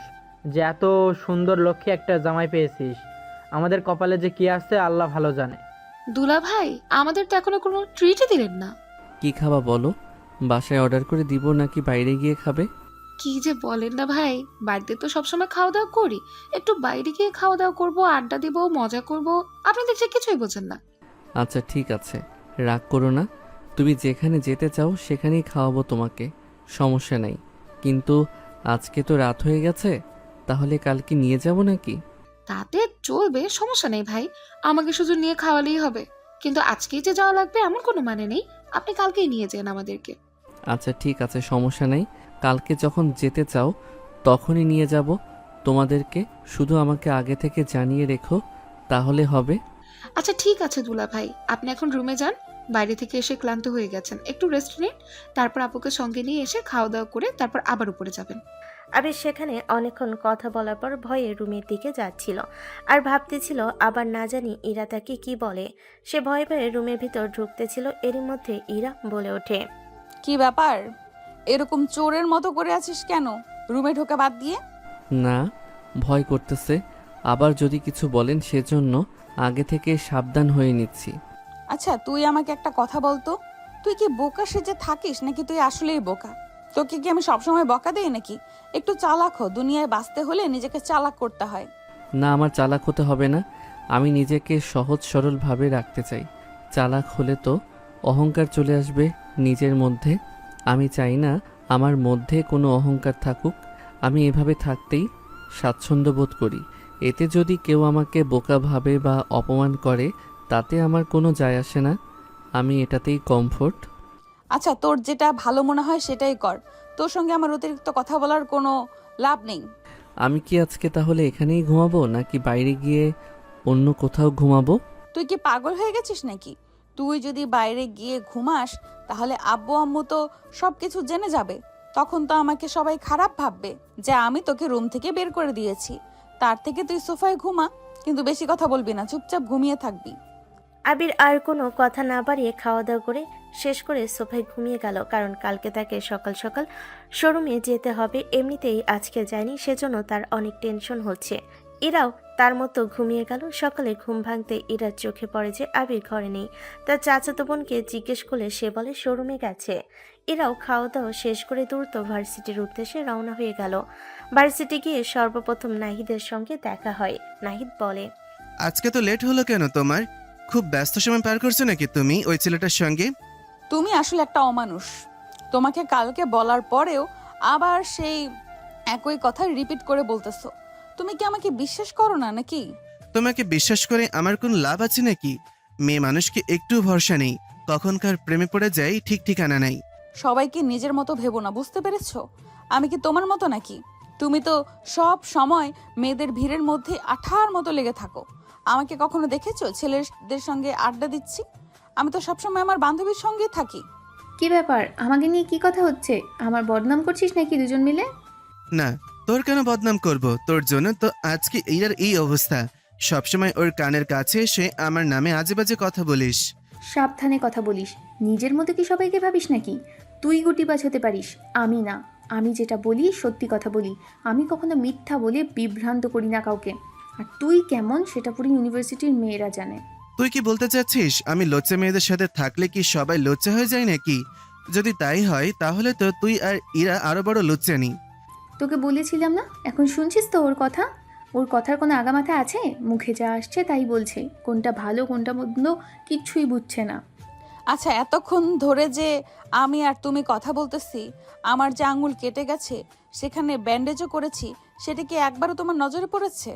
Speaker 8: যে এত সুন্দর লক্ষ্মী একটা জামাই পেয়েছিস। আমাদের কপালে যে কি আছে আল্লাহ ভালো জানে।
Speaker 7: দুলা ভাই, আমাদের তো এখনো কোনো ট্রিটই দিলেন না।
Speaker 2: কি খাবা বলো? বাসায় অর্ডার করে দিব নাকি বাইরে গিয়ে খাবে?
Speaker 7: কি যে বলেন না ভাই, বাড়িতে তো সবসময় খাওয়া দাওয়া করি, একটু বাইরে গিয়ে খাওয়া দাওয়া করবো, আড্ডা দিব, মজা করব। আপনি দেখছি কিছুই বোঝেন না।
Speaker 2: আচ্ছা ঠিক আছে, রাগ করো না। তুমি যেখানে যেতে চাও সেখানেই খাওয়াবো তোমাকে, সমস্যা নাই। কিন্তু আজকে তো রাত হয়ে গেছে, তাহলে কালকে নিয়ে যাব নাকি?
Speaker 7: তাতে চলবে, সমস্যা নেই ভাই। আমাকে শুধু নিয়ে খাওয়ালেই হবে। কিন্তু আজকেই যে যাওয়া লাগবে এমন কোনো মানে নেই। আপনি কালকেই নিয়ে যান আমাদেরকে।
Speaker 2: আচ্ছা ঠিক আছে, সমস্যা নাই। কালকে যখন যেতে চাও তখনই নিয়ে যাব তোমাদেরকে। শুধু আমাকে আগে থেকে জানিয়ে রেখো, তাহলে হবে।
Speaker 7: আচ্ছা ঠিক আছে দুলা ভাই, আপনি এখন রুমে যান। বাইরে থেকে এসে ক্লান্ত হয়ে গেছেন, একটু রেস্ট নিন। তারপর আপুকে সঙ্গে নিয়ে এসে খাওয়া দাওয়া করে তারপর আবার উপরে যাবেন।
Speaker 3: আবির সেখানে অনেকক্ষণ কথা বলার পর ভয়ে রুমের দিকে যাচ্ছিল আর ভাবতেছিল আবার না জানি ইরা তাকে কি বলে। সে ভয়ে ভয়ে রুমের ভিতর ঢুকতেছিল, এরই মধ্যে ইরা বলে ওঠে,
Speaker 1: কি ব্যাপার, এরকম চোরের মতো করে আছিস কেন রুমে ঢোকা বাদ দিয়ে?
Speaker 2: না, ভয় করতেছে। আবার যদি কিছু বলেন সেজন্য আগে থেকে সাবধান হয়ে নিচ্ছি।
Speaker 1: আচ্ছা তুই আমাকে একটা কথা বলতো, তুই কি বোকা সেজে থাকিস নাকি তুই আসলেই বোকা? তোকে কি আমি সবসময় বকা দেই নাকি? একটু চালাক হ, দুনিয়ায় বাঁচতে হলে নিজেকে চালাক করতে হয়।
Speaker 2: না, আমার চালাক হতে হবে না। আমি নিজেকে সহজ সরলভাবে রাখতে চাই। চালাক হলে তো অহংকার চলে আসবে নিজের মধ্যে। আমি চাই না আমার মধ্যে কোনো অহংকার থাকুক। আমি এভাবে থাকতেই স্বাচ্ছন্দ্য বোধ করি। এতে যদি কেউ আমাকে বোকা ভাবে বা অপমান করে তাতে আমার কোনো যায় আসে না। আমি এটাতেই কমফোর্ট।
Speaker 1: আচ্ছা তোর যেটা ভালো মনে হয় সেটাই কর, তোর সঙ্গে আমার অতিরিক্ত কথা বলার কোনো লাভ নেই।
Speaker 2: আমি কি আজকে তাহলে এখানেই ঘুমাবো নাকি বাইরে গিয়ে অন্য কোথাও ঘুমাবো?
Speaker 1: তুই কি পাগল হয়ে গেছিস নাকি? তুই যদি বাইরে গিয়ে ঘুমাস তাহলে আব্বু আম্মু তো সবকিছু জেনে যাবে। তখন তো আমাকে সবাই খারাপ ভাববে যে আমি তোকে রুম থেকে বের করে দিয়েছি। তার থেকে তুই সোফায় ঘুমা, কিন্তু বেশি কথা বলবি না, চুপচাপ ঘুমিয়ে থাকবি।
Speaker 3: আবির আর কোনো কথা না বাড়িয়ে খাওয়া দাওয়া করে শেষ করে সোফায় ঘুমিয়ে গেল, কারণ কালকে তাকে সকাল সকাল শোরুমে যেতে হবে। এমনিতেই আজকে যায়নি, সেজন্য তার অনেক টেনশন হচ্ছে। ইরাও তার মতো ঘুমিয়ে গেল। সকালে ঘুম ভাঙতে ইরার চোখে পড়ে যে আবির ঘরে নেই। তার চাচাতো বোনকে জিজ্ঞেস করলে সে বলে শোরুমে গেছে। ইরাও খাওয়া দাওয়া শেষ করে দ্রুত ভার্সিটির উদ্দেশ্যে রওনা হয়ে গেল। ভার্সিটি গিয়ে সর্বপ্রথম নাহিদের সঙ্গে দেখা হয়। নাহিদ বলে,
Speaker 5: আজকে তো লেট হলো কেন তোমার? খুব ব্যস্ত সময় পার করছো নাকি তুমি ওই ছেলেটার সঙ্গে?
Speaker 1: তুমি আসলে একটা অমানুষ। তোমাকে কালকে বলার পরেও আবার সেই একই কথা রিপিট করে বলতেছো। তুমি কি আমাকে বিশ্বাস করো না নাকি?
Speaker 5: তোমাকে বিশ্বাস করে আমার কোনো লাভ আছে নাকি? মেয়ে মানুষকে একটু ভরসা নেই, কখনকার প্রেমে পড়ে যায় ঠিক ঠিকানা নাই।
Speaker 1: সবাইকে নিজের মতো ভেবো না, বুঝতে পেরেছো? আমি কি তোমার মতো নাকি? তুমি তো সব সময় মেয়েদের ভিড়ের মধ্যে আঠার মতো লেগে থাকো। আমাকে কখনো দেখেছো ছেলেদের সঙ্গে আড্ডা দিচ্ছি? আমি তো সবসময় আমার বান্ধবীর সঙ্গে থাকি।
Speaker 4: কি ব্যাপার, আমাকে নিয়ে কি কথা হচ্ছে? আমার বদনাম করছিস নাকি দুজন মিলে?
Speaker 5: না, তোর কেন বদনাম করব? তোর জন্য তো আজকে এইটার এই অবস্থা। সবসময় ওর কানের কাছে এসে আমার নামে আজে বাজে কথা বলিস।
Speaker 4: সাবধানে কথা বলিস। নিজের মতো কি সবাইকে ভাবিস নাকি? তুই গুটিবাজ হতে পারিস, আমি না। আমি যেটা বলি সত্যি কথা বলি। আমি কখনো মিথ্যা বলে বিভ্রান্ত করি না কাউকে। আর তুই কেমন সেটা পুরো ইউনিভার্সিটির মেয়েরা জানে।
Speaker 5: তুই কি বলতে চাচ্ছিস আমি লজ্জা মেয়েদের সাথে থাকলে কি সবাই লজ্জা হয়ে যায় নাকি? যদি তাই হয় তাহলে তো তুই আর ইরা আরো বড় লজ্জানি।
Speaker 4: তোকে বলেছিলাম না, এখন শুনছিস তো ওর কথা? ওর কথার কোনো আগামাথা আছে? মুখে যা আসছে তাই বলছে, কোনটা ভালো কোনটা মন্দ কিচ্ছুই বুঝছে না।
Speaker 1: আচ্ছা এতক্ষণ ধরে যে আমি আর তুমি কথা বলতেছি, আমার যে আঙুল কেটে গেছে সেখানে ব্যান্ডেজও করেছি, সেটা কি একবারও তোমার নজরে পড়েছে?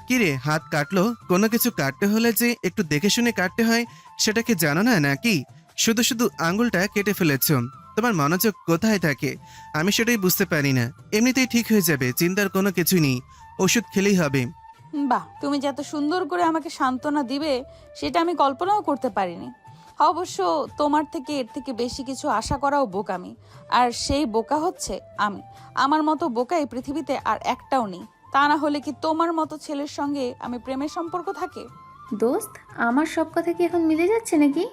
Speaker 5: কিরে, হাত কাটলো? কোনো কিছু কাটতে হলে যে একটু দেখে শুনে কাটতে হয়, সেটা কি জানো না নাকি? শুধু শুধু আঙুলটা কেটে ফেলেছ। তোমার মনোযোগ কোথায় থাকে আমি সেটাই বুঝতে পারি না। এমনিতেই ঠিক হয়ে যাবে, চিন্তার কোনো কিছু নেই, ওষুধ খেলেই হবে।
Speaker 1: বাহ, তুমি যে এত সুন্দর করে আমাকে সান্ত্বনা দিবে সেটা আমি কল্পনাও করতে পারিনি। অবশ্য তোমার থেকে এর থেকে বেশি কিছু আশা করাও বোকামি, আর সেই বোকা হচ্ছে আমি। আমার মতো বোকা এই পৃথিবীতে আর একটাও নেই। তা না হলে কি তোমার মতো ছেলের সঙ্গে আমি প্রেমের সম্পর্ক থাকে?
Speaker 4: দোস্ত, আমার সব কথা কি এখন মিলে যাচ্ছে নাকি?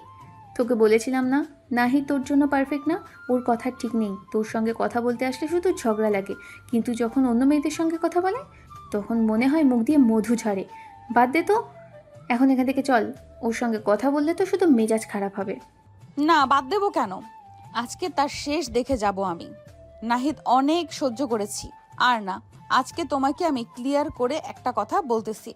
Speaker 4: তোকে বলেছিলাম না, নাহি তোর জন্য পারফেক্ট না। ওর কথা ঠিক নেই। তোর সঙ্গে কথা বলতে আসলে শুধু ঝগড়া লাগে, কিন্তু যখন অন্য মেয়েদের সঙ্গে কথা বলে তখন মনে হয় মুখ দিয়ে মধু ঝরে। বাদ দে তো, এখন এখান থেকে চল। ওর সঙ্গে কথা বললে তো শুধু মেজাজ খারাপ হবে।
Speaker 1: না, বাদ দেবো কেন? আজকে তার শেষ দেখে যাব আমি। নাহিদ, অনেক সহ্য করেছি, আর না। আজকে তোমাকে আমি ক্লিয়ার করে একটা কথা বলতেছি।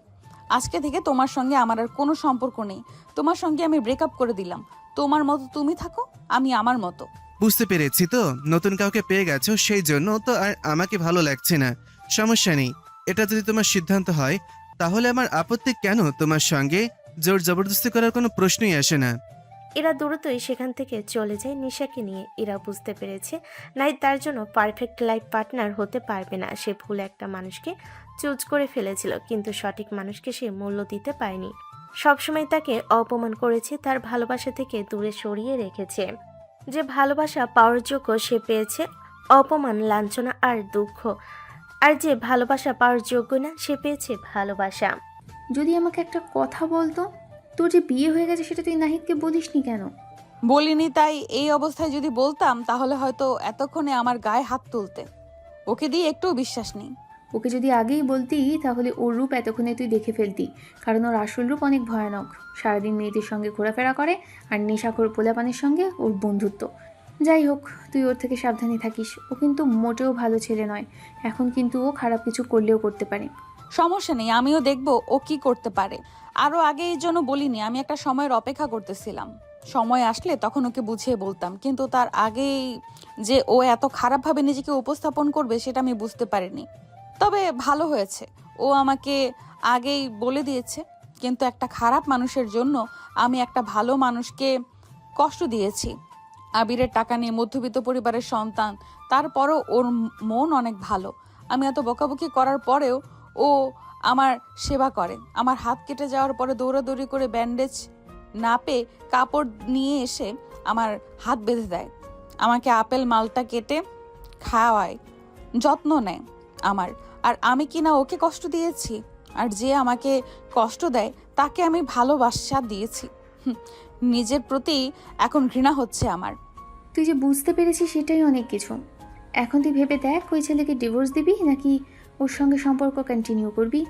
Speaker 1: আজকে থেকে তোমার সঙ্গে আমার আর কোনো সম্পর্ক নেই। তোমার সঙ্গে আমি ব্রেকআপ করে দিলাম। তোমার মতো তুমি থাকো, আমি আমার মতো।
Speaker 5: বুঝতে পেরেছি তো, নতুন কাউকে পেয়ে গেছো সেই জন্য তো আর আমাকে ভালো লাগছে না। সমস্যা নেই, এটা যদি তোমার সিদ্ধান্ত হয় তাহলে আমার আপত্তি কেন? তোমার সঙ্গে জোর জবরদস্তি করার কোনো প্রশ্নই আসে না।
Speaker 3: এরা দ্রুতই সেখান থেকে চলে যায় নিশাকে নিয়ে। এরা বুঝতে পেরেছে নাই তার জন্য পারফেক্ট লাইফ পার্টনার হতে পারবে না। সে ভুল একটা মানুষকে চুজ করে ফেলেছিল, কিন্তু সঠিক মানুষকে সে মূল্য দিতে পারেনি। সবসময় তাকে অপমান করেছে, তার ভালোবাসা থেকে দূরে সরিয়ে রেখেছে। যে ভালোবাসা পাওয়ার যোগ্য সে পেয়েছে অপমান, লাঞ্ছনা আর দুঃখ। আর যে ভালোবাসা পাওয়ার যোগ্য না সে পেয়েছে ভালোবাসা।
Speaker 4: যদি আমাকে একটা কথা বলতো, তোর যে বিয়ে হয়ে গেছে সেটা তুই নাহিদকে বলিসনি কেন?
Speaker 1: বলিনি, তাই এই অবস্থায় যদি বলতাম তাহলে হয়তো এতক্ষণে আমার গায়ে হাত তুলতে। ওকে দিয়ে একটুও বিশ্বাস নেই।
Speaker 4: ওকে যদি আগেই বলতি তাহলে ওর রূপ এতক্ষণে তুই দেখে ফেলতি, কারণ ওর আসল রূপ অনেক ভয়ানক। সারাদিন মেয়েদের সঙ্গে ঘোরাফেরা করে, আর নেশাখোর পোলাপানের সঙ্গে ওর বন্ধুত্ব। যাই হোক, তুই ওর থেকে সাবধানে থাকিস। ও কিন্তু মোটেও ভালো ছেলে নয়। এখন কিন্তু ও খারাপ কিছু করলেও করতে পারে।
Speaker 1: সমস্যা নেই, আমিও দেখবো ও কি করতে পারে। আরো আগে এই জন্য বলিনি, আমি একটা সময়ের অপেক্ষা করতেছিলাম। সময় আসলে তখন ওকে বুঝিয়ে বলতাম, কিন্তু তার আগেই যে ও এত খারাপভাবে নিজেকে উপস্থাপন করবে সেটা আমি বুঝতে পারিনি। তবে ভালো হয়েছে ও আমাকে আগেই বলে দিয়েছে। কিন্তু একটা খারাপ মানুষের জন্য আমি একটা ভালো মানুষকে কষ্ট দিয়েছি। আবিরের টাকা নিয়ে মধ্যবিত্ত পরিবারের সন্তান, তারপরও ওর মন অনেক ভালো। আমি এত বকাবকি করার পরেও ও আমার সেবা করে। আমার হাত কেটে যাওয়ার পরে দৌড়াদৌড়ি করে ব্যান্ডেজ না পেয়ে কাপড় নিয়ে এসে আমার হাত বেঁধে দেয়, আমাকে আপেল মালটা কেটে খাওয়ায়, যত্ন নেয় আমার। আর আমি কি না ওকে কষ্ট দিয়েছি? আর যে আমাকে কষ্ট দেয় তাকে আমি ভালোবাসা দিয়েছি। নিজের প্রতি এখন ঘৃণা হচ্ছে আমার।
Speaker 4: তুই যে বুঝতে পেরেছিস সেটাই অনেক কিছু। এখন তুই ভেবে দেখ, ওই ছেলেকে ডিভোর্স দিবি নাকি ওর সঙ্গে সম্পর্ক কন্টিনিউ করবি।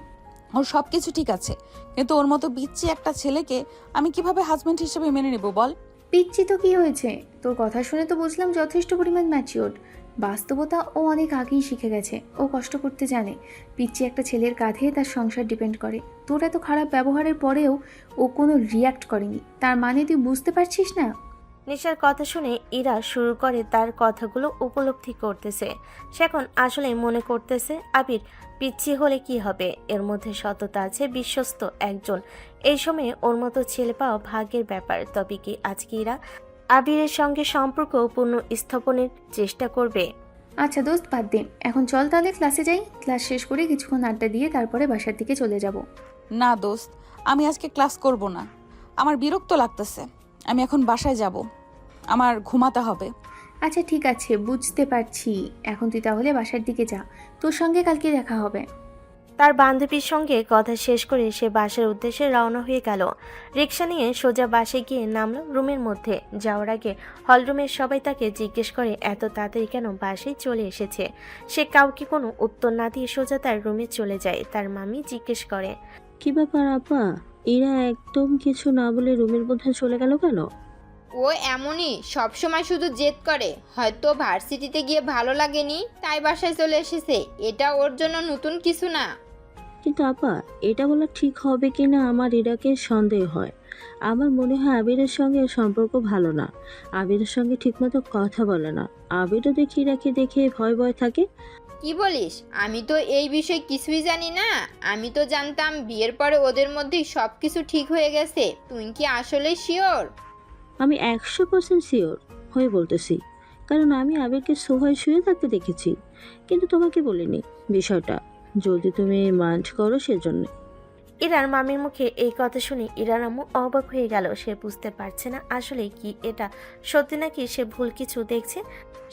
Speaker 1: ওর সব কিছু ঠিক আছে, কিন্তু ওর মতো বিচ্ছি একটা ছেলেকে আমি কিভাবে হাজবেন্ড হিসেবে মেনে নেব বল?
Speaker 4: পিচ্ছি তো কি হয়েছে? তোর কথা শুনে তো বুঝলাম যথেষ্ট পরিমাণ ম্যাচিওর। বাস্তবতা ও অনেক আগেই শিখে গেছে। ও কষ্ট করতে জানে। পিচ্ছি একটা ছেলের কাঁধে তার সংসার ডিপেন্ড করে। তোর এত খারাপ ব্যবহারের পরেও ও কোনো রিয়াক্ট করেনি, তার মানে তুই বুঝতে পারছিস না?
Speaker 3: নিশার কথা শুনে ইরা শুরু করে তার কথাগুলো উপলব্ধি করতেছে। সে এখন আসলে মনে করতেছে আবির পিচ্ছি হলে কি হবে, এর মধ্যে সততা আছে, বিশ্বস্ত একজন। এই সময়ে ওর মতো ছেলে পাওয়া ভাগ্যের ব্যাপার। তবে কি আজকে ইরা আবিরের সঙ্গে সম্পর্ক পূর্ণ স্থাপনের চেষ্টা করবে?
Speaker 4: আচ্ছা দোস্ত, বাদ দে। এখন চল তাহলে ক্লাসে যাই। ক্লাস শেষ করে কিছুক্ষণ আড্ডা দিয়ে তারপরে বাসার দিকে চলে যাব।
Speaker 1: না দোস্ত, আমি আজকে ক্লাস করব না। আমার বিরক্ত লাগতেছে। আমি এখন বাসায় যাব, আমার ঘুমাতে হবে।
Speaker 4: আচ্ছা ঠিক আছে, বুঝতে পারছি। এখন তুই তাহলে বাসার দিকে যা, তোর সঙ্গে কালকে দেখা হবে।
Speaker 3: তার বান্ধবীর সঙ্গে কথা শেষ করে সে বাসার উদ্দেশ্যে রওনা হয়ে গেল। রিক্সা নিয়ে সোজা বাসে গিয়ে নামলো রুমের মধ্যে। যাওয়ার আগে হলরুমের সবাই তাকে জিজ্ঞেস করে এত তাড়াতাড়ি কেন বাসায় চলে এসেছে। সে কাউকে কোনো উত্তর না দিয়ে সোজা তার রুমে চলে যায়। তার মামি জিজ্ঞেস করে,
Speaker 9: কি ব্যাপার আপা, এরা একদম কিছু না বলে রুমের মধ্যে চলে গেল কেন?
Speaker 6: ও এমনই, সবসময় শুধু জেদ করে। হয়তো ভার্সিটিতে গিয়ে ভালো লাগেনি তাই বাসায় চলে এসেছে। এটা ওর জন্য নতুন কিছু না।
Speaker 9: কিন্তু আপা, এটা বলা ঠিক হবে কি না আমার ইরাকে সন্দেহ হয়। আমার মনে হয় আবিরের সঙ্গে সম্পর্ক ভালো না। আবিরের সঙ্গে ঠিকমতো কথা বলে না। আবিরও দেখি ইরাকে দেখে ভয় ভয় থাকে।
Speaker 6: কি বলিস? আমি তো এই বিষয়ে কিছুই জানি না। আমি তো জানতাম বিয়ের পরে ওদের মধ্যেই সব কিছু ঠিক হয়ে গেছে। তুই কি আসলে শিওর?
Speaker 9: আমি 100% শিওর হয়ে বলতেছি, কারণ আমি আবিরকে সোফায় শুয়ে থাকতে দেখেছি। কিন্তু তোমাকে বলিনি বিষয়টা, যদি তুমি মাইন্ড করো সেজন্য।
Speaker 3: ইরার মামির মুখে এই কথা শুনে ইরার আম্মু অবাক হয়ে গেল। সে বুঝতে পারছে না আসলে কি এটা সত্যি নাকি সে ভুল কিছু দেখছে।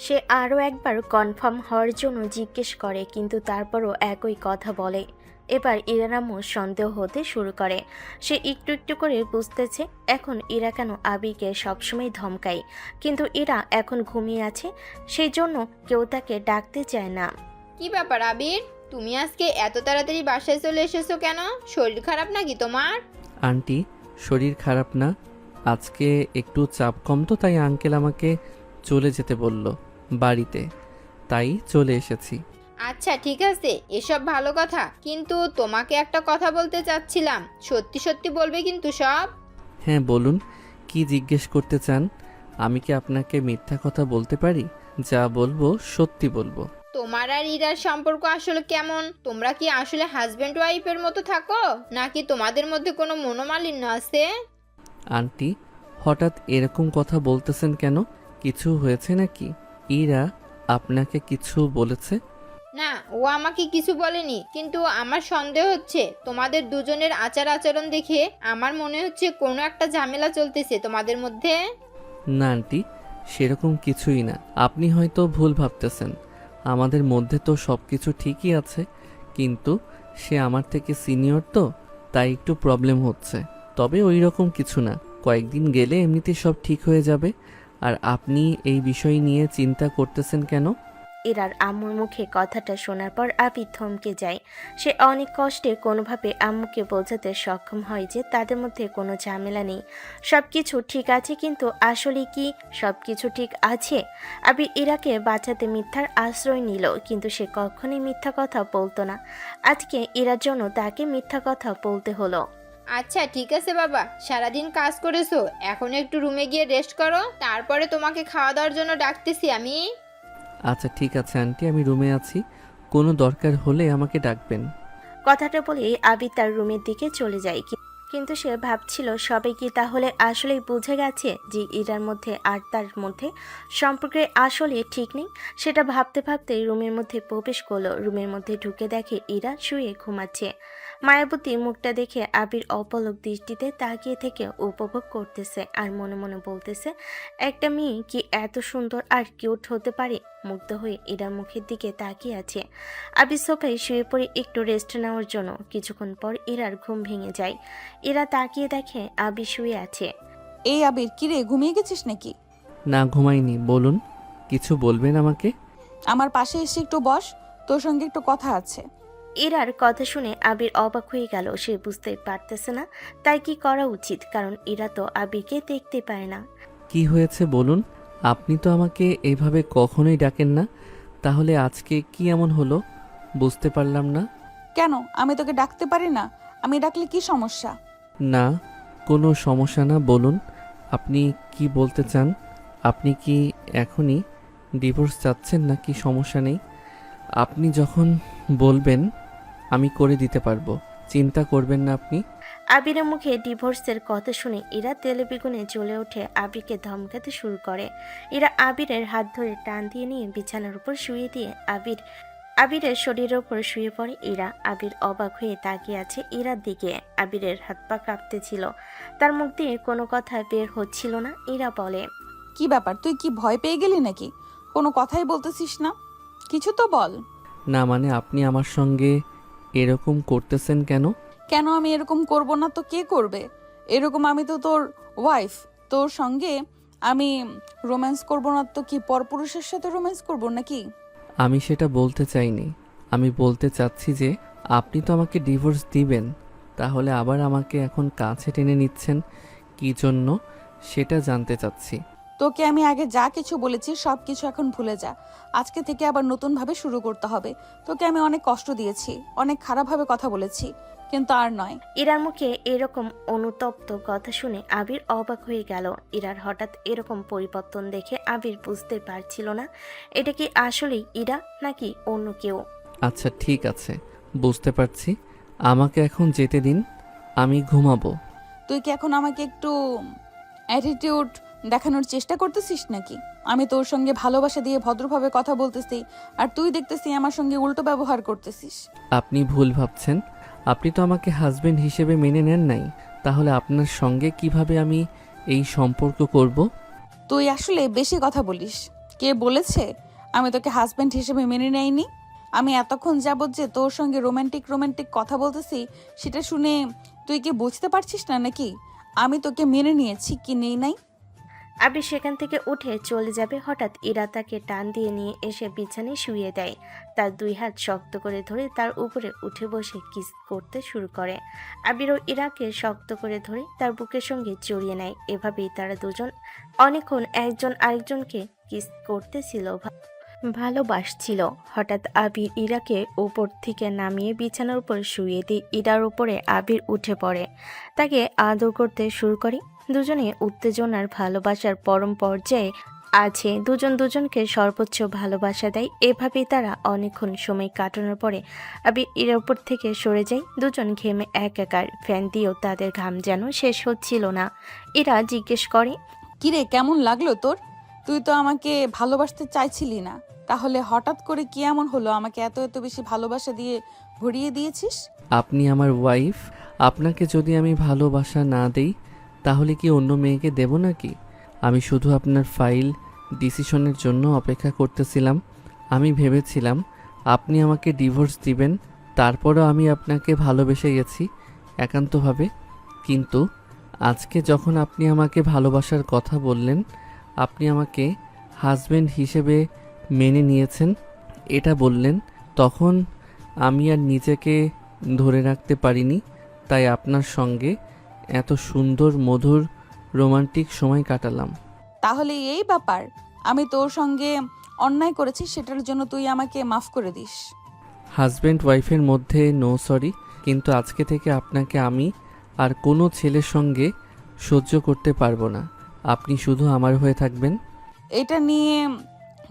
Speaker 3: সে আরও একবার কনফার্ম হওয়ার জন্য জিজ্ঞেস করে, কিন্তু তারপরও একই কথা বলে। এবার ইরার আম্মু সন্দেহ হতে শুরু করে। সে একটু একটু করে বুঝতেছে এখন ইরা কেন আবিকে সবসময় ধমকায়, কিন্তু ইরা এখন ঘুমিয়ে আছে, সেই জন্য কেউ তাকে ডাকতে চায় না।
Speaker 6: কি ব্যাপার আবির, তুমি আজকে এত তাড়াতাড়ি বাসায় চলে এসেছো কেন? শরীর খারাপ নাকি তোমার?
Speaker 2: আন্টি, শরীর খারাপ না, আজকে একটু চাপ কম তো, তাই আঙ্কেল আমাকে চলে যেতে বলল বাড়িতে, তাই চলে এসেছি।
Speaker 6: আচ্ছা ঠিক আছে, এসব ভালো কথা, কিন্তু তোমাকে একটা কথা বলতে চাচ্ছিলাম, সত্যি সত্যি বলবে কিন্তু সব?
Speaker 2: হ্যাঁ বলুন, কি জিজ্ঞেস করতে চান? আমি কি আপনাকে মিথ্যা কথা বলতে পারি? যা বলবো সত্যি বলবো।
Speaker 6: তোমার আর ইরার সম্পর্ক আসলে কেমন? তোমরা কি আসলে হাজব্যান্ড ওয়াইফের মতো থাকো, নাকি তোমাদের মধ্যে কোনো মনোমালিন্য আছে?
Speaker 2: আন্টি, হঠাৎ এরকম কথা বলতেছেন কেন? কিছু হয়েছে নাকি? ইরা আপনাকে কিছু বলেছে?
Speaker 6: না, ও আমাকে কিছু বলেনি, কিন্তু আমার সন্দেহ হচ্ছে তোমাদের দুজনের আচার আচরণ দেখে আমার মনে হচ্ছে কোনো একটা ঝামেলা চলতেছে তোমাদের মধ্যে।
Speaker 2: না আন্টি, সেরকম কিছুই না, আপনি হয়তো ভুল ভাবতেছেন। আমাদের মধ্যে তো সব কিছু ঠিকই আছে, কিন্তু সে আমার থেকে সিনিয়র তো, তাই একটু প্রবলেম হচ্ছে। তবে ওই রকম কিছু না, কয়েকদিন গেলে এমনিতে সব ঠিক হয়ে যাবে। আর আপনি এই বিষয় নিয়ে চিন্তা করতেছেন কেন?
Speaker 3: ইরার আম্মুর মুখে কথাটা শোনার পর আবি থমকে যায়। সে অনেক কষ্টে কোনোভাবে আম্মুকে বোঝাতে সক্ষম হয় যে তাদের মধ্যে কোনো ঝামেলা নেই, সব কিছু ঠিক আছে। কিন্তু আসলে কি সব কিছু ঠিক আছে? আবি ইরাকে বাঁচাতে মিথ্যার আশ্রয় নিল, কিন্তু সে কখনোই মিথ্যা কথা বলতো না। আজকে ইরার জন্য তাকে মিথ্যা কথা বলতে হলো।
Speaker 6: আচ্ছা ঠিক আছে বাবা, সারাদিন কাজ করেছো, এখন একটু রুমে গিয়ে রেস্ট করো, তারপরে তোমাকে খাওয়া দাওয়ার জন্য ডাকতেছি আমি।
Speaker 2: আচ্ছা ঠিক আছে আন্টি, আমি রুমে আছি, কোনো দরকার হলে আমাকে ডাকবেন।
Speaker 3: কথাটা বলে আবি তার রুমের দিকে চলে যায়। কিন্তু সে ভাবছিল সবাই কি তাহলে আসলেই বুঝে গেছে যে ইরার মধ্যে আর তার মধ্যে সম্পর্কে আসলে ঠিক নেই? সেটা ভাবতে ভাবতে রুমের মধ্যে প্রবেশ করলো। রুমের মধ্যে ঢুকে দেখে ইরা শুয়ে ঘুমাচ্ছে। মায়াবতী মুখটা দেখে আবির অপলক দৃষ্টিতে তাকিয়ে থেকে উপভোগ করতেছে আর মনে মনে বলতেছে, একটা মেয়ে কি এত সুন্দর আর কিউট হতে পারে? মুগ্ধ হয়ে ইরার মুখের দিকে তাকিয়ে আছে। আবির সোফায় শুয়ে পড়ে একটু রেস্ট নেওয়ার জন্য। কিছুক্ষণ পর ইরার ঘুম ভেঙে যায়। ইরা তাকিয়ে দেখে আবির শুয়ে আছে।
Speaker 1: এই আবির, কিরে ঘুমিয়ে গেছিস নাকি?
Speaker 2: না ঘুমাইনি, বলুন, কিছু বলবেন আমাকে?
Speaker 1: আমার পাশে এসে একটু বস, তোর সঙ্গে একটু কথা আছে।
Speaker 3: ইরার কথা শুনে আবির অবাক হয়ে গেল। সে বুঝতে পারতেছে না তাই কি করা উচিত, কারণ ইরা তো আবিরকে দেখতে পায় না।
Speaker 2: কি হয়েছে বলুন? আপনি তো আমাকে এইভাবে কখনোই ডাকেন না, তাহলে আজকে কি এমন হলো বুঝতে পারলাম না।
Speaker 1: কেন, আমি তোকে ডাকতে পারি না? আমি ডাকলে কি সমস্যা?
Speaker 2: না, কোনো সমস্যা না, বলুন আপনি কি বলতে চান। আপনি কি এখনই ডিভোর্স চাচ্ছেন নাকি সমস্যা নেই? আপনি যখন বলবেন আমি করে দিতে পারবো, চিন্তা করবেন না আপনি।
Speaker 3: আবিরের মুখে ডিভোর্সের কথা শুনে ইরা তেলে বেগুনে জ্বলে ওঠে, আবিরকে ধমকাতে শুরু করে। ইরা আবিরের হাত ধরে টান দিয়ে নিয়ে বিছানার উপর শুয়ে দিয়ে আবিরের শরীরের উপর শুয়ে পড়ে ইরা। আবির অবাক হয়ে তাকিয়ে আছে ইরার দিকে। আবিরের হাত পা কাঁপতেছিল, তার মুখ দিয়ে কোনো কথা বের হচ্ছিল না। ইরা বলে,
Speaker 1: কি ব্যাপার, তুই কি ভয় পেয়ে গেলি নাকি? কোনো কথাই বলতেছিস না, কিছু তো বল।
Speaker 2: না মানে আপনি আমার সঙ্গে এরকম করতেছেন কেন?
Speaker 1: কেন আমি এরকম করব না তো কে করবে এরকম? আমি তো তোর ওয়াইফ, তোর সঙ্গে আমি রোম্যান্স করব না তো কি পরপুরুষের সাথে রোম্যান্স করব নাকি?
Speaker 2: আমি সেটা বলতে চাইনি, আমি বলতে চাচ্ছি যে আপনি তো আমাকে ডিভোর্স দিবেন, তাহলে আবার আমাকে এখন কাছে টেনে নিচ্ছেন কি জন্য সেটা জানতে চাচ্ছি।
Speaker 1: তোকে আমি আগে যা কিছু বলেছি সব কিছু এখন ভুলে যা। আজকে থেকে আবার নতুনভাবে শুরু করতে হবে। তোকে আমি অনেক কষ্ট দিয়েছি, অনেক খারাপভাবে কথা বলেছি, কিন্তু আর নয়।
Speaker 3: ইরার মুখে এরকম অনুতপ্ত কথা শুনে আবির অবাক হয়ে গেল। ইরার হঠাৎ এরকম পরিবর্তন দেখে আবির বুঝতে পারছিল না এটা কি আসলেই ইরা নাকি অন্য কেউ।
Speaker 2: আচ্ছা ঠিক আছে, বুঝতে পারছি, আমাকে এখন যেতে দিন, আমি ঘুমাবো।
Speaker 1: তুই কি এখন আমাকে একটু অ্যাটিটিউড দেখানোর চেষ্টা করতেছিস নাকি? আমি তোর সঙ্গে ভালোবাসা দিয়ে ভদ্রভাবে কথা বলতেছি, আর তুই দেখতেছি আমার সঙ্গে উল্টো ব্যবহার করতেছিস।
Speaker 2: আপনি ভুল ভাবছেন, আপনি তো আমাকে হাজবেন্ড হিসেবে মেনে নেন নাই, তাহলে আপনার সঙ্গে কিভাবে আমি এই সম্পর্ক করব?
Speaker 1: তুই আসলে বেশি কথা বলিস। কে বলেছে আমি তোকে হাজবেন্ড হিসেবে মেনে নেইনি? আমি এতক্ষণ যাবত যে তোর সঙ্গে রোমান্টিক রোমান্টিক কথা বলতেছি, সেটা শুনে তুই কি বুঝতে পারছিস না নাকি আমি তোকে মেনে নিয়েছি কি নেই নাই?
Speaker 3: আবির সেখান থেকে উঠে চলে যাবে, হঠাৎ ইরা তাকে টান দিয়ে নিয়ে এসে বিছানায় শুইয়ে দেয়। তার দুই হাত শক্ত করে ধরে তার উপরে উঠে বসে কিস করতে শুরু করে। আবিরও ইরাকে শক্ত করে ধরে তার বুকের সঙ্গে জড়িয়ে নেয়। এভাবেই তারা দুজন অনেকক্ষণ একজন আরেকজনকে কিস করতেছিল, ভালোবাসছিল। হঠাৎ আবির ইরাকে উপর থেকে নামিয়ে বিছানার উপর শুইয়ে দিয়ে ইরার উপরে আবির উঠে পড়ে, তাকে আদর করতে শুরু করে। দুজনে উত্তেজনার ভালোবাসার পরম পর্যায়ে আছে, দুজন দুজনকে সর্বোচ্চ ভালোবাসা দেয়। এভাবেই তারা অনেকক্ষণ সময় কাটানোর পরে আবির ইরার উপর থেকে সরে যায়। দুজন ঘেমে একাকার, ফ্যান দিয়েও তাদের ঘাম যেন শেষ হচ্ছিল না। ইরা জিজ্ঞেস করে,
Speaker 1: কিরে, কেমন লাগলো তোর? তুই তো আমাকে ভালোবাসতে চাইছিলি না, তাহলে হঠাৎ করে কি এমন হলো আমাকে এত এত বেশি ভালোবাসা দিয়ে ভরিয়ে দিয়েছিস?
Speaker 2: আপনি আমার ওয়াইফ, আপনাকে যদি আমি ভালোবাসা না দেই তাহলে কি অন্য মেয়েকে দেব নাকি? আমি শুধু আপনার ফাইল ডিসিশনের জন্য অপেক্ষা করতেছিলাম। আমি ভেবেছিলাম আপনি আমাকে ডিভোর্স দিবেন, তারপরও আমি আপনাকে ভালোবেসে গেছি একান্তভাবে। কিন্তু আজকে যখন আপনি আমাকে ভালোবাসার কথা বললেন, আপনি আমাকে হাজবেন্ড হিসেবে মেনে নিয়েছেন এটা বললেন, তখন আমি আর নিজেকে ধরে রাখতে পারিনি। তাই আপনার সঙ্গে এত সুন্দর মধুর রোমান্টিক সময় কাটালাম।
Speaker 1: তাহলে এই ব্যাপার, আমি তোর সঙ্গে অন্যায় করেছি, সেটার জন্য তুই আমাকে মাফ করে দিস।
Speaker 2: হাজব্যান্ড ওয়াইফের মধ্যে নো সরি, কিন্তু আজকে থেকে আপনাকে আমি আর কোনো ছেলের সঙ্গে সহ্য করতে পারবো না। আপনি শুধু আমার হয়ে থাকবেন।
Speaker 1: এটা নিয়ে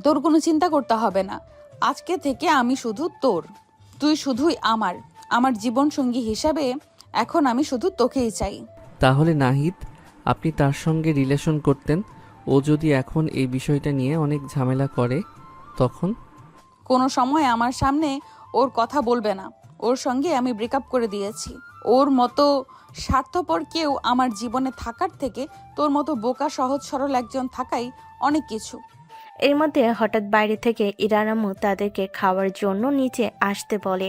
Speaker 1: তোর কোনো চিন্তা করতে হবে না। আজকে থেকে আমি শুধু তোর, তুই শুধুই আমার। আমার জীবন সঙ্গী হিসাবে এখন আমি শুধু তোকেই চাই।
Speaker 2: তাহলে নাহিদ, আপনি তার সঙ্গে রিলেশন করতেন, ও যদি এখন এই বিষয়টা নিয়ে অনেক ঝামেলা করে তখন?
Speaker 1: কোনো সময় আমার সামনে ওর কথা বলবে না। ওর সঙ্গে আমি ব্রেকআপ করে দিয়েছি। ওর মতো স্বার্থপর কেউ আমার জীবনে থাকার থেকে তোর মতো বোকা সহজ সরল একজন থাকাই অনেক কিছু।
Speaker 3: এর মধ্যে হঠাৎ বাইরে থেকে ইরার আম্মু তাদেরকে খাওয়ার জন্য নিচে আসতে বলে।